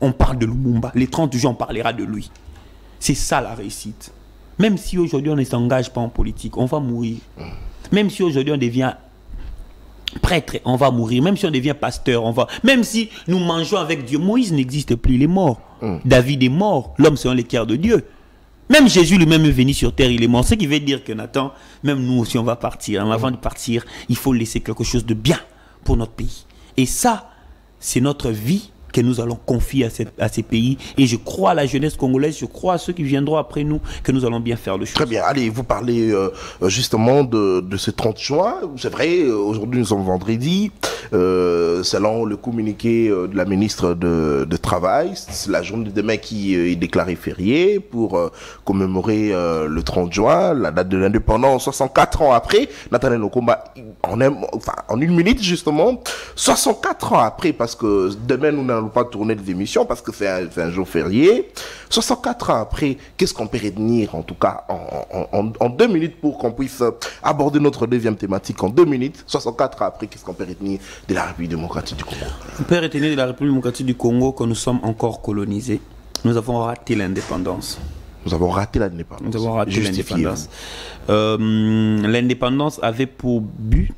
On parle de Lumumba. Les 30 jours, on parlera de lui. C'est ça la réussite. Même si aujourd'hui on ne s'engage pas en politique, on va mourir. Même si aujourd'hui on devient prêtre, on va mourir. Même si on devient pasteur, on va... Même si nous mangeons avec Dieu, Moïse n'existe plus, il est mort. David est mort, l'homme selon les cœurs de Dieu. Même Jésus lui-même est venu sur terre, il est mort. Ce qui veut dire que Nathan, même nous aussi on va partir. Mais avant de partir, il faut laisser quelque chose de bien pour notre pays. Et ça, c'est notre vie que nous allons confier à ces pays. Et je crois à la jeunesse congolaise, je crois à ceux qui viendront après nous, que nous allons bien faire le choix. Très bien. Allez, vous parlez justement de ce 30 juin. C'est vrai, aujourd'hui nous sommes vendredi. Selon le communiqué de la ministre de Travail, c'est la journée de demain qui est déclarée fériée pour commémorer le 30 juin, la date de l'indépendance, 64 ans après. Nathanaël Okomba, en une minute justement, 64 ans après, parce que demain nous n'allons pas tourner des émissions parce que c'est un jour férié. 64 ans après, qu'est-ce qu'on peut retenir en tout cas en 2 minutes pour qu'on puisse aborder notre deuxième thématique en 2 minutes. 64 ans après, qu'est-ce qu'on peut retenir de la République démocratique du Congo? On peut retenir de la République démocratique du Congo que nous sommes encore colonisés. Nous avons raté l'indépendance. Nous avons raté l'indépendance. Nous avons raté l'indépendance. L'indépendance avait pour but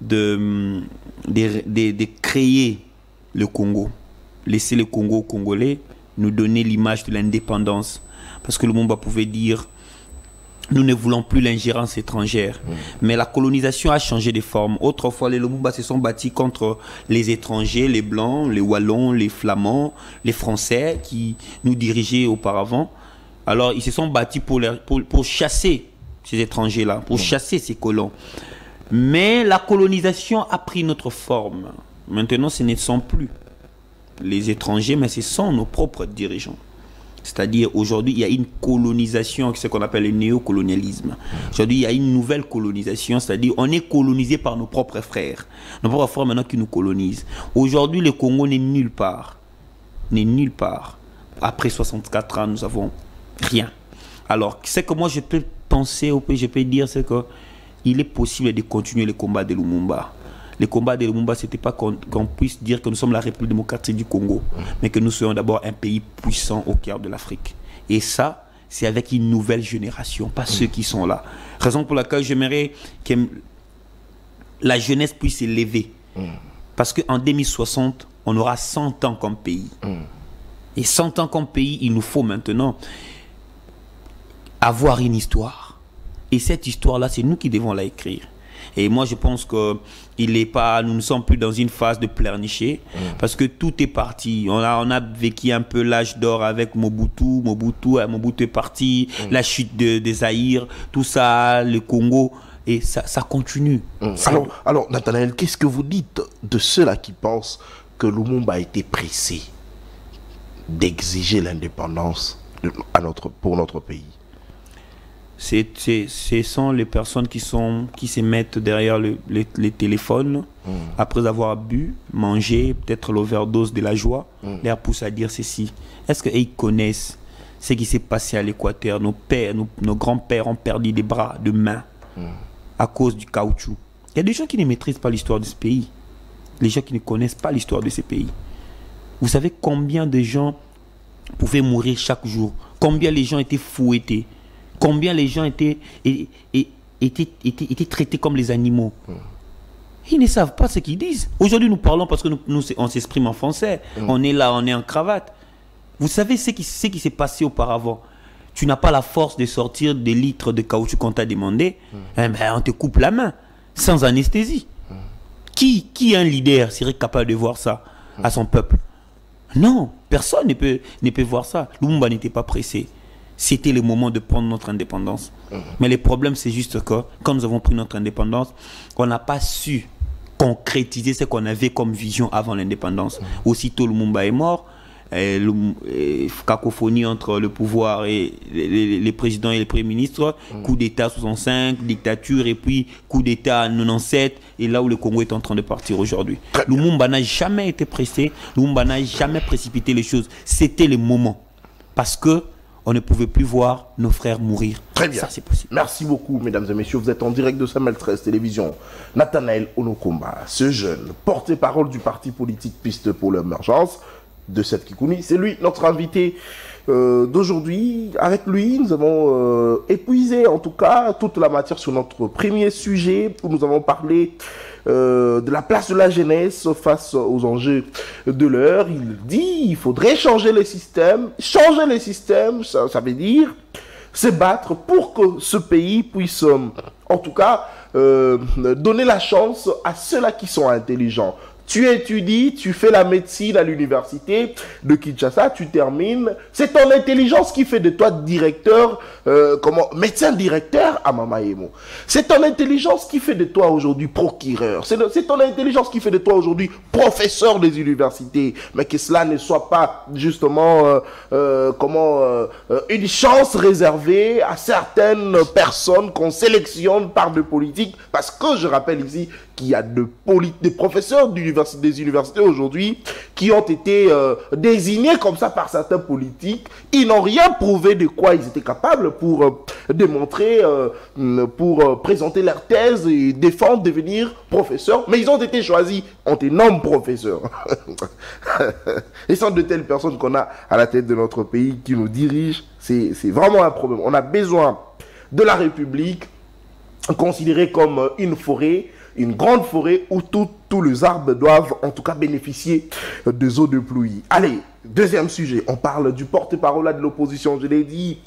de créer le Congo, laisser le Congo aux Congolais, nous donner l'image de l'indépendance. Parce que le Lumumba pouvait dire, nous ne voulons plus l'ingérence étrangère. Mais la colonisation a changé de forme. Autrefois, les Lumumba se sont bâtis contre les étrangers, les Blancs, les Wallons, les Flamands, les Français qui nous dirigeaient auparavant. Alors, ils se sont bâtis pour chasser ces étrangers-là, pour chasser ces colons. Mais la colonisation a pris notre forme. Maintenant, ce ne sont plus les étrangers, mais ce sont nos propres dirigeants. C'est-à-dire, aujourd'hui, il y a une colonisation, ce qu'on appelle le néocolonialisme. Aujourd'hui, il y a une nouvelle colonisation, c'est-à-dire, on est colonisé par nos propres frères. Nos propres frères, maintenant, qui nous colonisent. Aujourd'hui, le Congo n'est nulle part. N'est nulle part. Après 64 ans, nous avons rien. Alors, ce que moi, je peux penser, je peux dire, c'est qu'il est possible de continuer le combat de Lumumba. Le combat de Lumumba, ce n'était pas qu'on puisse dire que nous sommes la République démocratique du Congo, mais que nous soyons d'abord un pays puissant au cœur de l'Afrique. Et ça, c'est avec une nouvelle génération, pas ceux qui sont là. Raison pour laquelle j'aimerais que la jeunesse puisse s'élever. Parce qu'en 2060, on aura 100 ans comme pays. Et 100 ans comme pays, il nous faut maintenant avoir une histoire. Et cette histoire-là, c'est nous qui devons la écrire. Et moi, je pense que nous ne sommes plus dans une phase de pleurnicher, parce que tout est parti. On a vécu un peu l'âge d'or avec Mobutu. Mobutu est parti, la chute de Zaïre, tout ça, le Congo, et ça continue. Alors, Nathanaël, qu'est-ce que vous dites de ceux-là qui pensent que Lumumba a été pressé d'exiger l'indépendance pour notre pays? Ce sont les personnes qui se mettent derrière les téléphones, après avoir bu, mangé, peut-être l'overdose de la joie, les pousse à dire ceci. Est-ce qu'ils connaissent ce qui s'est passé à l'Équateur? Nos pères, nos grands-pères ont perdu des bras, des mains, à cause du caoutchouc. Il y a des gens qui ne maîtrisent pas l'histoire de ce pays. Les gens qui ne connaissent pas l'histoire de ces pays. Vous savez combien de gens pouvaient mourir chaque jour? Combien les gens étaient fouettés? Combien les gens étaient traités comme les animaux? Ils ne savent pas ce qu'ils disent. Aujourd'hui, nous parlons parce que on s'exprime en français. On est là, on est en cravate. Vous savez ce qui s'est passé auparavant? Tu n'as pas la force de sortir des litres de caoutchouc qu'on t'a demandé. Eh ben, on te coupe la main, sans anesthésie. Qui un leader serait capable de voir ça à son peuple? Non, personne ne peut voir ça. Lumumba n'était pas pressé. C'était le moment de prendre notre indépendance. Mais le problème, c'est juste que quand nous avons pris notre indépendance, on n'a pas su concrétiser ce qu'on avait comme vision avant l'indépendance. Aussitôt, Lumumba est mort. Cacophonie entre le pouvoir et les présidents et les premiers ministres, coup d'état 65, dictature, et puis coup d'état 97, et là où le Congo est en train de partir aujourd'hui. Lumumba n'a jamais été pressé, Lumumba n'a jamais précipité les choses. C'était le moment. Parce que on ne pouvait plus voir nos frères mourir. Très bien. Ça, c'est possible. Merci beaucoup, mesdames et messieurs. Vous êtes en direct de Samuel 13 Télévision. Nathanaël Onokomba, ce jeune porte-parole du parti politique Piste pour l'émergence, de Seth Kikouni. C'est lui, notre invité d'aujourd'hui. Avec lui, nous avons épuisé en tout cas toute la matière sur notre premier sujet où nous avons parlé de la place de la jeunesse face aux enjeux de l'heure. Il dit il faudrait changer les systèmes. Changer les systèmes, ça veut dire se battre pour que ce pays puisse, en tout cas, donner la chance à ceux-là qui sont intelligents. Tu étudies, tu fais la médecine à l'université de Kinshasa, tu termines. C'est ton intelligence qui fait de toi directeur, médecin directeur à Mamaemo. C'est ton intelligence qui fait de toi aujourd'hui procureur. C'est ton intelligence qui fait de toi aujourd'hui professeur des universités. Mais que cela ne soit pas justement une chance réservée à certaines personnes qu'on sélectionne par des politiques. Parce que je rappelle ici qu'il y a des professeurs des universités aujourd'hui qui ont été désignés comme ça par certains politiques. Ils n'ont rien prouvé de quoi ils étaient capables pour démontrer, pour présenter leur thèse et défendre, devenir professeurs. Mais ils ont été choisis. On te nomme professeur. Et sont de telles personnes qu'on a à la tête de notre pays qui nous dirigent. C'est vraiment un problème. On a besoin de la République considérée comme une forêt, une grande forêt où tous les arbres doivent en tout cas bénéficier des eaux de pluie. Allez, deuxième sujet, on parle du porte-parole de l'opposition. Je l'ai dit,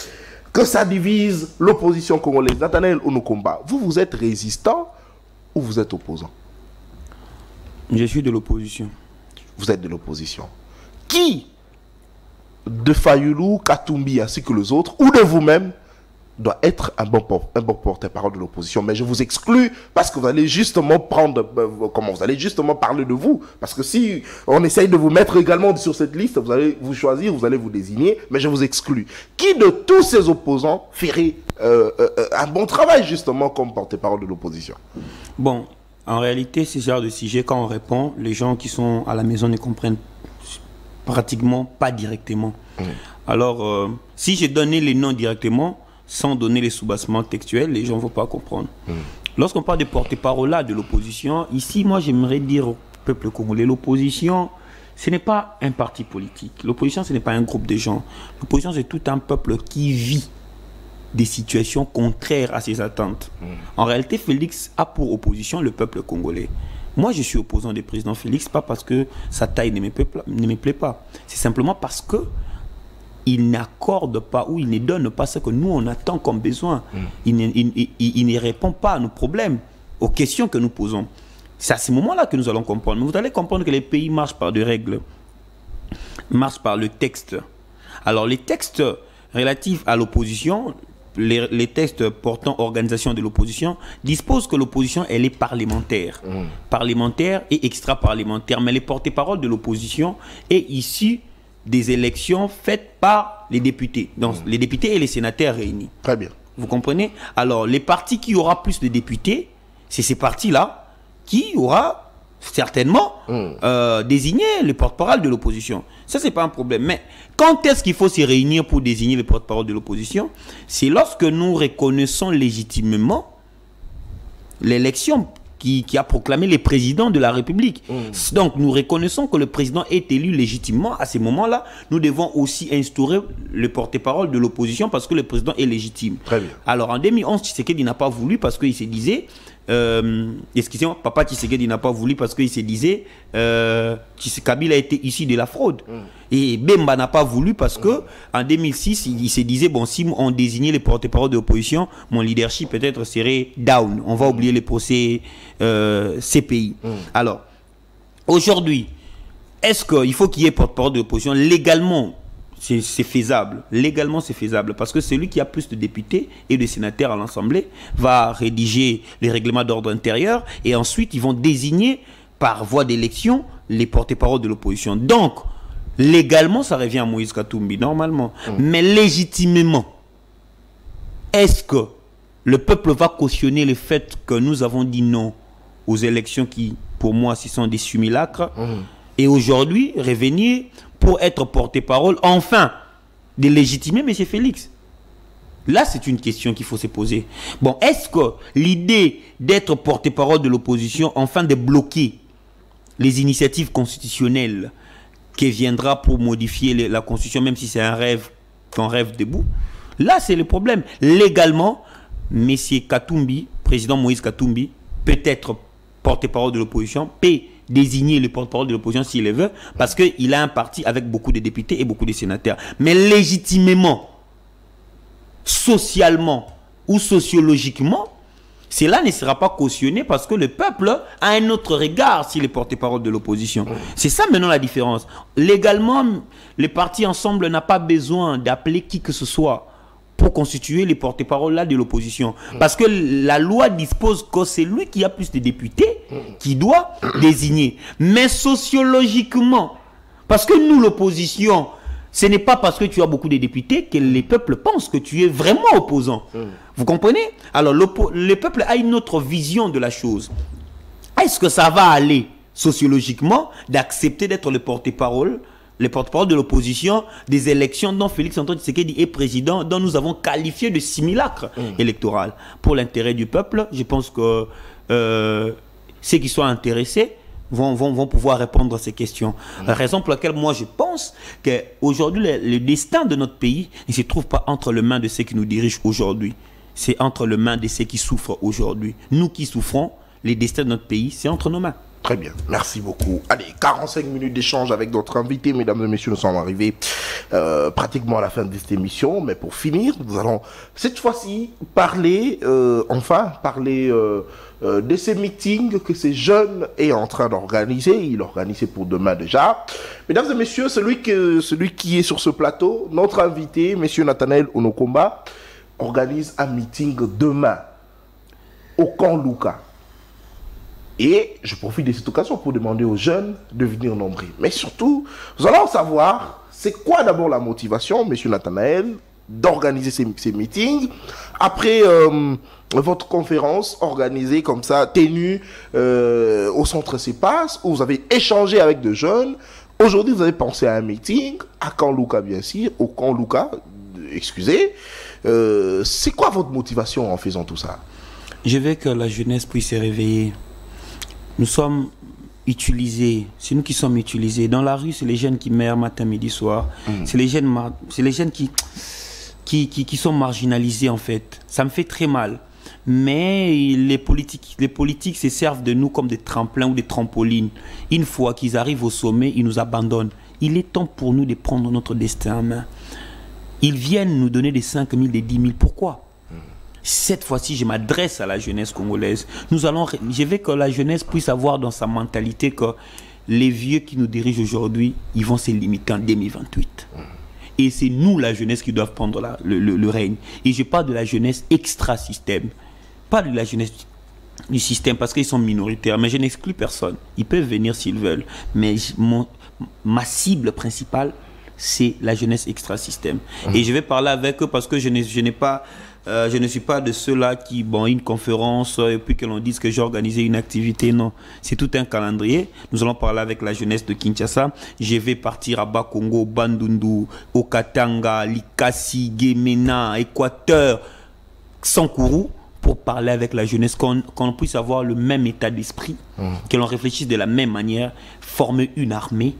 que ça divise l'opposition congolaise. Nathanaël Onukomba, vous êtes résistant ou vous êtes opposant? Je suis de l'opposition. Vous êtes de l'opposition. Qui de Fayulu, Katumbi ainsi que les autres, ou de vous-même, doit être un bon porte-parole de l'opposition? Mais je vous exclus parce que vous allez justement vous allez justement parler de vous. Parce que si on essaye de vous mettre également sur cette liste, vous allez vous choisir, vous allez vous désigner, mais je vous exclus. Qui de tous ces opposants ferait un bon travail justement comme porte-parole de l'opposition? Bon, en réalité, ce genre de sujet, quand on répond, les gens qui sont à la maison ne comprennent pratiquement pas directement. Alors, si j'ai donné les noms directement, sans donner les soubassements textuels, les gens ne vont pas comprendre. Lorsqu'on parle de porte-parole de l'opposition, ici, moi, j'aimerais dire au peuple congolais, l'opposition, ce n'est pas un parti politique. L'opposition, ce n'est pas un groupe de gens. L'opposition, c'est tout un peuple qui vit des situations contraires à ses attentes. En réalité, Félix a pour opposition le peuple congolais. Moi, je suis opposant du président Félix, pas parce que sa taille ne me plaît pas. C'est simplement parce que il n'accorde pas ou il ne donne pas ce que nous on attend comme besoin. Il ne répond pas à nos problèmes, aux questions que nous posons. C'est à ce moment-là que nous allons comprendre. Mais vous allez comprendre que les pays marchent par des règles, marchent par le texte. Alors les textes relatifs à l'opposition, les textes portant organisation de l'opposition, disposent que l'opposition elle est parlementaire. Parlementaire et extra-parlementaire. Mais les porte-parole de l'opposition est ici des élections faites par les députés. Donc, les députés et les sénateurs réunis. Très bien. Vous comprenez? Alors, les partis qui aura plus de députés, c'est ces partis-là qui aura certainement désigné le porte-parole de l'opposition. Ça, c'est pas un problème. Mais quand est-ce qu'il faut se réunir pour désigner le porte-parole de l'opposition? C'est lorsque nous reconnaissons légitimement l'élection qui a proclamé les présidents de la République. Donc, nous reconnaissons que le président est élu légitimement. À ce moment-là, nous devons aussi instaurer le porte-parole de l'opposition parce que le président est légitime. Très bien. Alors, en 2011, Tshisekedi n'a pas voulu parce qu'il se disait... excusez-moi, Papa Tshisekedi n'a pas voulu parce qu'il se disait Kabila a été issu de la fraude. Et Bemba n'a pas voulu parce que en 2006, il se disait bon, si on désignait les porte-parole de l'opposition, mon leadership peut-être serait down. On va oublier les procès CPI. Alors, aujourd'hui, est-ce qu'il faut qu'il y ait porte-parole de l'opposition? Légalement, c'est faisable. Légalement, c'est faisable. Parce que celui qui a plus de députés et de sénateurs à l'Assemblée va rédiger les règlements d'ordre intérieur et ensuite, ils vont désigner par voie d'élection les porte-parole de l'opposition. Donc, légalement, ça revient à Moïse Katumbi, normalement. Mais légitimement, est-ce que le peuple va cautionner le fait que nous avons dit non aux élections qui, pour moi, ce sont des simulacres et aujourd'hui, revenir pour être porte-parole, enfin, de légitimer M. Félix? Là, c'est une question qu'il faut se poser. Bon, est-ce que l'idée d'être porte-parole de l'opposition, enfin de bloquer les initiatives constitutionnelles qui viendra pour modifier la Constitution, même si c'est un rêve qu'on rêve debout. Là, c'est le problème. Légalement, M. Katumbi, président Moïse Katumbi, peut être porte-parole de l'opposition, peut désigner le porte-parole de l'opposition s'il le veut, parce qu'il a un parti avec beaucoup de députés et beaucoup de sénateurs. Mais légitimement, socialement ou sociologiquement, cela ne sera pas cautionné parce que le peuple a un autre regard s'il est porte-parole de l'opposition. C'est ça maintenant la différence. Légalement, le parti ensemble n'a pas besoin d'appeler qui que ce soit pour constituer les porte-paroles là de l'opposition. Parce que la loi dispose que c'est lui qui a plus de députés qui doit désigner. Mais sociologiquement, parce que nous, l'opposition, ce n'est pas parce que tu as beaucoup de députés que les peuples pensent que tu es vraiment opposant. Vous comprenez? Alors, le peuple a une autre vision de la chose. Est-ce que ça va aller sociologiquement d'accepter d'être le porte-parole de l'opposition des élections dont Félix Antoine Tshisekedi est président, dont nous avons qualifié de simulacre électoral? Pour l'intérêt du peuple, je pense que ceux qui sont intéressés vont pouvoir répondre à ces questions. La raison pour laquelle moi je pense qu'aujourd'hui le destin de notre pays ne se trouve pas entre les mains de ceux qui nous dirigent aujourd'hui. C'est entre les mains de ceux qui souffrent aujourd'hui. Nous qui souffrons, les destins de notre pays, c'est entre nos mains. Très bien, merci beaucoup. Allez, 45 minutes d'échange avec notre invité, mesdames et messieurs, nous sommes arrivés pratiquement à la fin de cette émission, mais pour finir, nous allons cette fois-ci parler de ces meetings que ces jeunes est en train d'organiser. Il organisait pour demain déjà. Mesdames et messieurs, celui qui est sur ce plateau, notre invité, monsieur Nathanaël Onokomba, organise un meeting demain au camp Luka. Et je profite de cette occasion pour demander aux jeunes de venir nombreux. Mais surtout, nous allons savoir, c'est quoi d'abord la motivation, monsieur Nathanaël, d'organiser ces meetings après votre conférence organisée comme ça, tenue au centre CEPAS, où vous avez échangé avec des jeunes. Aujourd'hui, vous avez pensé à un meeting à Camp Luka, bien sûr, au Camp Luka, excusez. C'est quoi votre motivation en faisant tout ça? Je veux que la jeunesse puisse se réveiller. Nous sommes utilisés, c'est nous qui sommes utilisés. Dans la rue, c'est les jeunes qui meurent matin, midi, soir. C'est les jeunes qui sont marginalisés en fait. Ça me fait très mal. Mais les politiques se servent de nous comme des tremplins ou des trampolines. Une fois qu'ils arrivent au sommet, ils nous abandonnent. Il est temps pour nous de prendre notre destin en main. Ils viennent nous donner des 5 000, des 10 000. Pourquoi? Cette fois-ci, je m'adresse à la jeunesse congolaise. Je veux que la jeunesse puisse avoir dans sa mentalité que les vieux qui nous dirigent aujourd'hui, ils vont se limiter en 2028. Et c'est nous, la jeunesse, qui doivent prendre le règne. Et je parle de la jeunesse extra-système. Pas de la jeunesse du système, parce qu'ils sont minoritaires. Mais je n'exclus personne. Ils peuvent venir s'ils veulent. Mais ma cible principale, c'est la jeunesse extra-système. Et je vais parler avec eux parce que je ne suis pas de ceux-là qui, une conférence, et puis que l'on dise que j'ai organisé une activité. Non, c'est tout un calendrier. Nous allons parler avec la jeunesse de Kinshasa. Je vais partir à Bakongo, Bandundu, Okatanga, Likasi, Guémena, Équateur, Sankourou, pour parler avec la jeunesse, qu'on puisse avoir le même état d'esprit, que l'on réfléchisse de la même manière, former une armée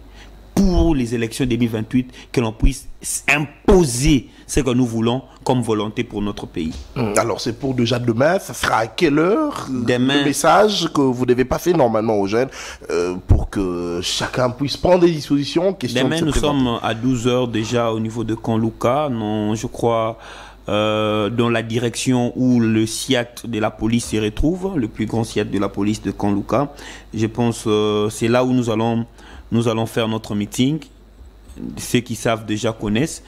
pour les élections 2028, que l'on puisse imposer ce que nous voulons comme volonté pour notre pays. Alors c'est pour déjà demain, ça sera à quelle heure? Demain, le message que vous devez passer normalement aux jeunes pour que chacun puisse prendre des dispositions. Demain nous sommes à 12 h déjà au niveau de Camp Luka, non, je crois dans la direction où le SIAT de la police se retrouve, le plus grand SIAT de la police de Camp Luka. Je pense c'est là où nous allons faire notre meeting. Ceux qui savent déjà connaissent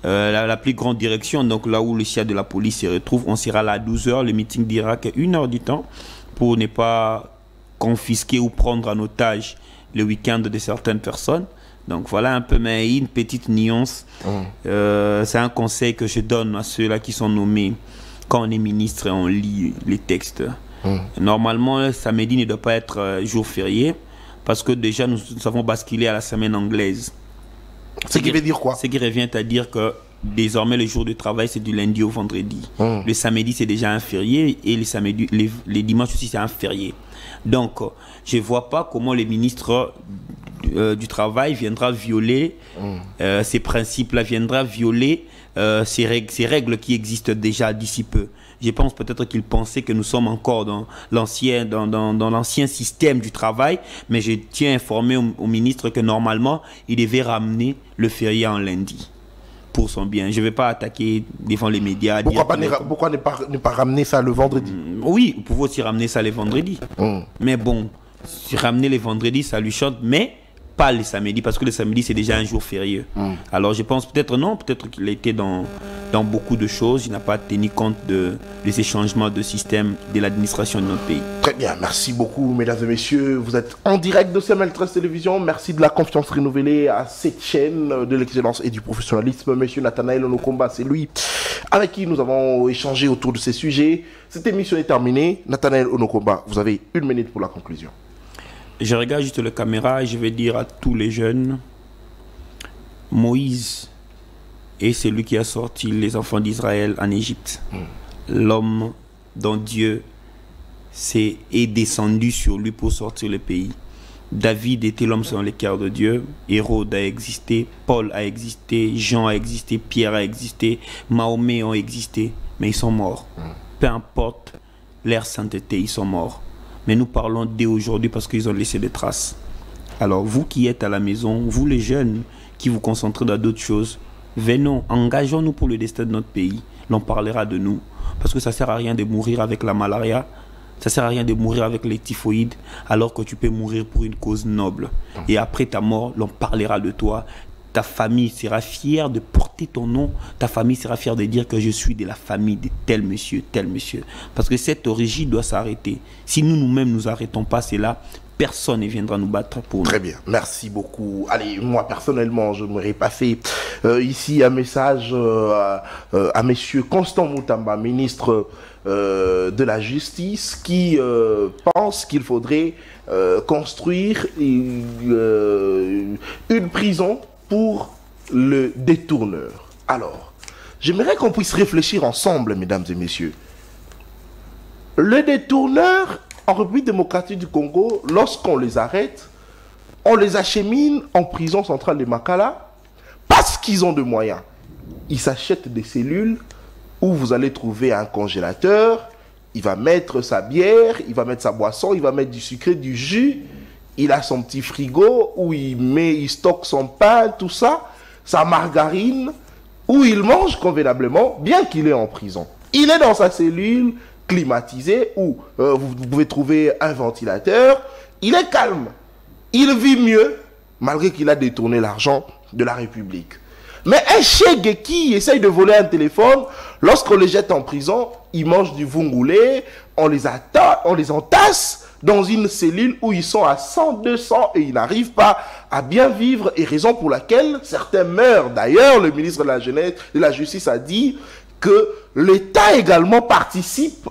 la plus grande direction, donc là où le SIAT de la police se retrouve. On sera là à 12 h. Le meeting dira qu'une heure du temps pour ne pas confisquer ou prendre en otage le week-end de certaines personnes. Donc voilà un peu, mais une petite nuance. C'est un conseil que je donne à ceux-là qui sont nommés quand on est ministre et on lit les textes. Normalement, samedi ne doit pas être jour férié, parce que déjà nous avons basculé à la semaine anglaise. Ce qui veut dire quoi? Ce qui revient à dire que désormais le jour de travail c'est du lundi au vendredi. Le samedi c'est déjà un férié et les dimanches aussi c'est un férié. Donc je ne vois pas comment les ministres du travail viendra violer ces principes-là, viendra violer ces règles qui existent déjà d'ici peu. Je pense peut-être qu'il pensait que nous sommes encore dans l'ancien système du travail, mais je tiens à informer au ministre que normalement, il devait ramener le férié en lundi pour son bien. Je ne vais pas attaquer devant les médias. Pourquoi ne pas ramener ça le vendredi? Oui, vous pouvez aussi ramener ça les vendredis. Mais bon, ramener les vendredis, ça lui chante, mais pas les samedis, parce que le samedi, c'est déjà un jour férié. Alors, je pense peut-être non, peut-être qu'il a été dans beaucoup de choses. Il n'a pas tenu compte de ces changements de système de l'administration de notre pays. Très bien, merci beaucoup, mesdames et messieurs. Vous êtes en direct de CML 13 Télévision. Merci de la confiance renouvelée à cette chaîne de l'excellence et du professionnalisme. Monsieur Nathanaël Onokomba, c'est lui avec qui nous avons échangé autour de ces sujets. Cette émission est terminée. Nathanaël Onokomba, vous avez 1 minute pour la conclusion. Je regarde juste la caméra et je vais dire à tous les jeunes, Moïse est celui qui a sorti les enfants d'Israël en Égypte. L'homme dont Dieu est descendu sur lui pour sortir le pays. David était l'homme selon les cœurs de Dieu. Hérode a existé, Paul a existé, Jean a existé, Pierre a existé, Mahomet ont existé, mais ils sont morts. Peu importe leur sainteté, ils sont morts. Mais nous parlons dès aujourd'hui parce qu'ils ont laissé des traces. Alors vous qui êtes à la maison, vous les jeunes qui vous concentrez dans d'autres choses, venons, engageons-nous pour le destin de notre pays. L'on parlera de nous. Parce que ça ne sert à rien de mourir avec la malaria. Ça ne sert à rien de mourir avec les typhoïdes alors que tu peux mourir pour une cause noble. Et après ta mort, l'on parlera de toi. Ta famille sera fière de porter ton nom. Ta famille sera fière de dire que je suis de la famille de tel monsieur, tel monsieur. Parce que cette origine doit s'arrêter. Si nous-mêmes nous arrêtons pas cela, personne ne viendra nous battre pour nous. Très bien, merci beaucoup. Allez, moi personnellement, je m'aurais pas fait ici un message à messieurs Constant Moutamba, ministre de la Justice, qui pense qu'il faudrait construire une prison pour le détourneur. Alors, j'aimerais qu'on puisse réfléchir ensemble, mesdames et messieurs. Le détourneur, en République démocratique du Congo, lorsqu'on les arrête, on les achemine en prison centrale de Makala parce qu'ils ont de moyens. Ils s'achètent des cellules où vous allez trouver un congélateur, il va mettre sa bière, il va mettre sa boisson, il va mettre du sucré, du jus. Il a son petit frigo où il stocke son pain, tout ça, sa margarine, où il mange convenablement, bien qu'il est en prison. Il est dans sa cellule climatisée où vous pouvez trouver un ventilateur. Il est calme. Il vit mieux, malgré qu'il a détourné l'argent de la République. Mais un chèque qui essaye de voler un téléphone, lorsqu'on les jette en prison, ils mangent du vungoulé, on les entasse dans une cellule où ils sont à 100, 200 et ils n'arrivent pas à bien vivre, et raison pour laquelle certains meurent. D'ailleurs, le ministre de la Jeunesse et de la Justice a dit que l'État également participe,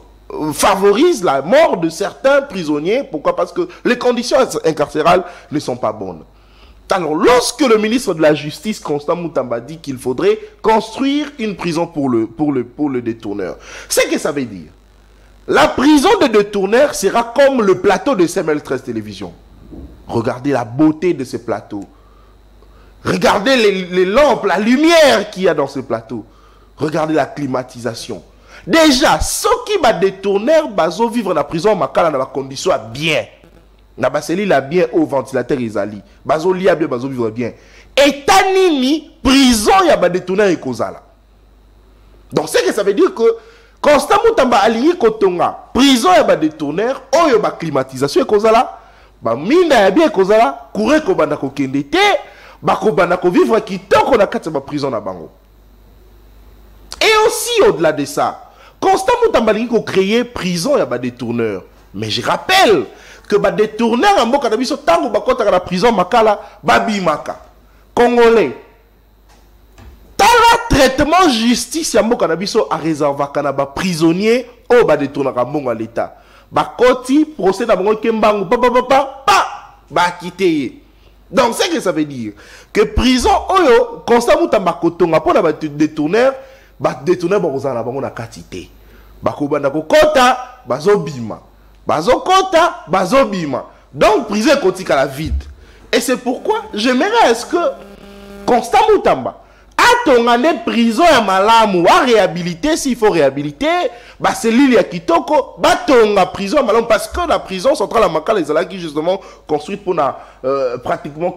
favorise la mort de certains prisonniers. Pourquoi? Parce que les conditions incarcérales ne sont pas bonnes. Alors, lorsque le ministre de la Justice, Constant Moutamba, dit qu'il faudrait construire une prison pour le détourneur, c'est que ça veut dire? La prison de détourneur sera comme le plateau de CML 13 Télévision. Regardez la beauté de ce plateau. Regardez les lampes, la lumière qu'il y a dans ce plateau. Regardez la climatisation. Déjà, ceux qui va détourneur, bazo vivre dans la prison, makala dans la condition bien. Na baseli la bien au ventilateur izali. Bazo lia bien, bazo vivre bien. Et tanini, prison ya ba détourneur et kozala. Donc c'est que ça veut dire que Constant Moutamba aligné kotonga prison ya ba détourneur oyo ba climatisation e kozala ba minda ya bien kozala couré ko banda ko kende te ba ko banda ko vivre kitoko na kati ba prison na bango. Et aussi au-delà de ça, Constant Moutamba aligné ko créer prison ya ba détourneur. Mais je rappelle que ba détourneur en mboka na biso tango ba kota na prison makala ba bimaka congolais. Traitement justice ya mboka na biso a réserva kana ba prisonnier o ba détournaka mbongo à l'état. Ba koti procès na bango kembangu ba quitter. Donc c'est que ça veut dire que prison oyo Constant Moutamba kotonga pona ba détourneur ba kozala na bango na katité. Ba ko banda ko kota bazo bima. Bazo kota bazo bima. Donc prison kotika la vide. Et c'est pourquoi j'aimerais est-ce que Constant Moutamba a ton année prison à Malamu à réhabiliter s'il faut réhabiliter, bah c'est l'île à Kitoko, bah ton prison à Malamu parce que la prison centrale à Makala est qui justement construite pour pratiquement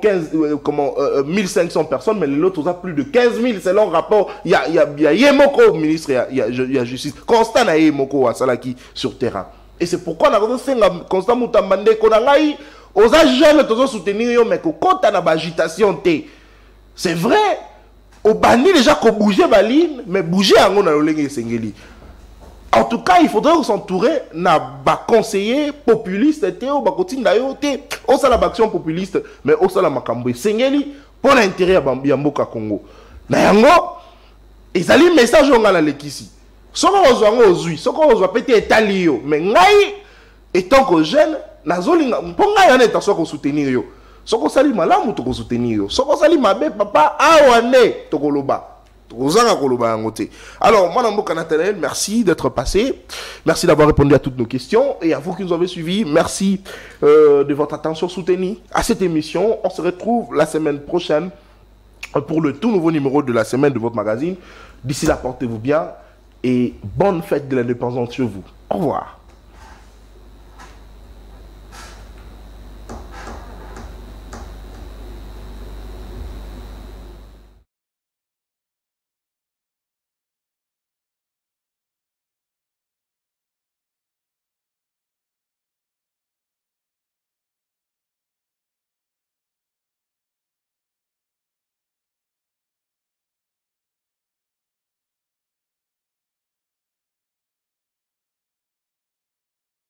1500 personnes, mais l'autre a plus de 15 000 c'est leur rapport. Il y a Yemoko ministre, il y a justice. Constant na Yemoko à Salaki sur terrain. Et c'est pourquoi on a Constant Moutamba qu'on a eu aux agents de soutenir mais qu'on compte à l'agitation. C'est vrai. Au banni déjà qu'on bougeait Baline, mais bouger en on a l'olé Sengeli. En tout cas, il faudrait s'entourer d'un conseiller populiste, Théo, Bakotine d'ailleurs, on a l'action populiste, mais on a la Makambo Sengeli pour l'intérêt à Mboka Congo. Nayango, ils allaient message on a la lekisi. Soko ozwango ozui, soko ozwa pété étalio, mais ngai étant que jeune, nazolinga, pour ngai on est en soi soutenir yo. Soko sali malamu toko soutenir yo. Soko sali mabe papa awane toko loba. Toko zanga koloba ngote. Alors moi Mboka Nathanaël, merci d'être passé. Merci d'avoir répondu à toutes nos questions et à vous qui nous avez suivis, merci de votre attention soutenue à cette émission. On se retrouve la semaine prochaine pour le tout nouveau numéro de la semaine de votre magazine. D'ici là, portez-vous bien et bonne fête de l'indépendance chez vous. Au revoir.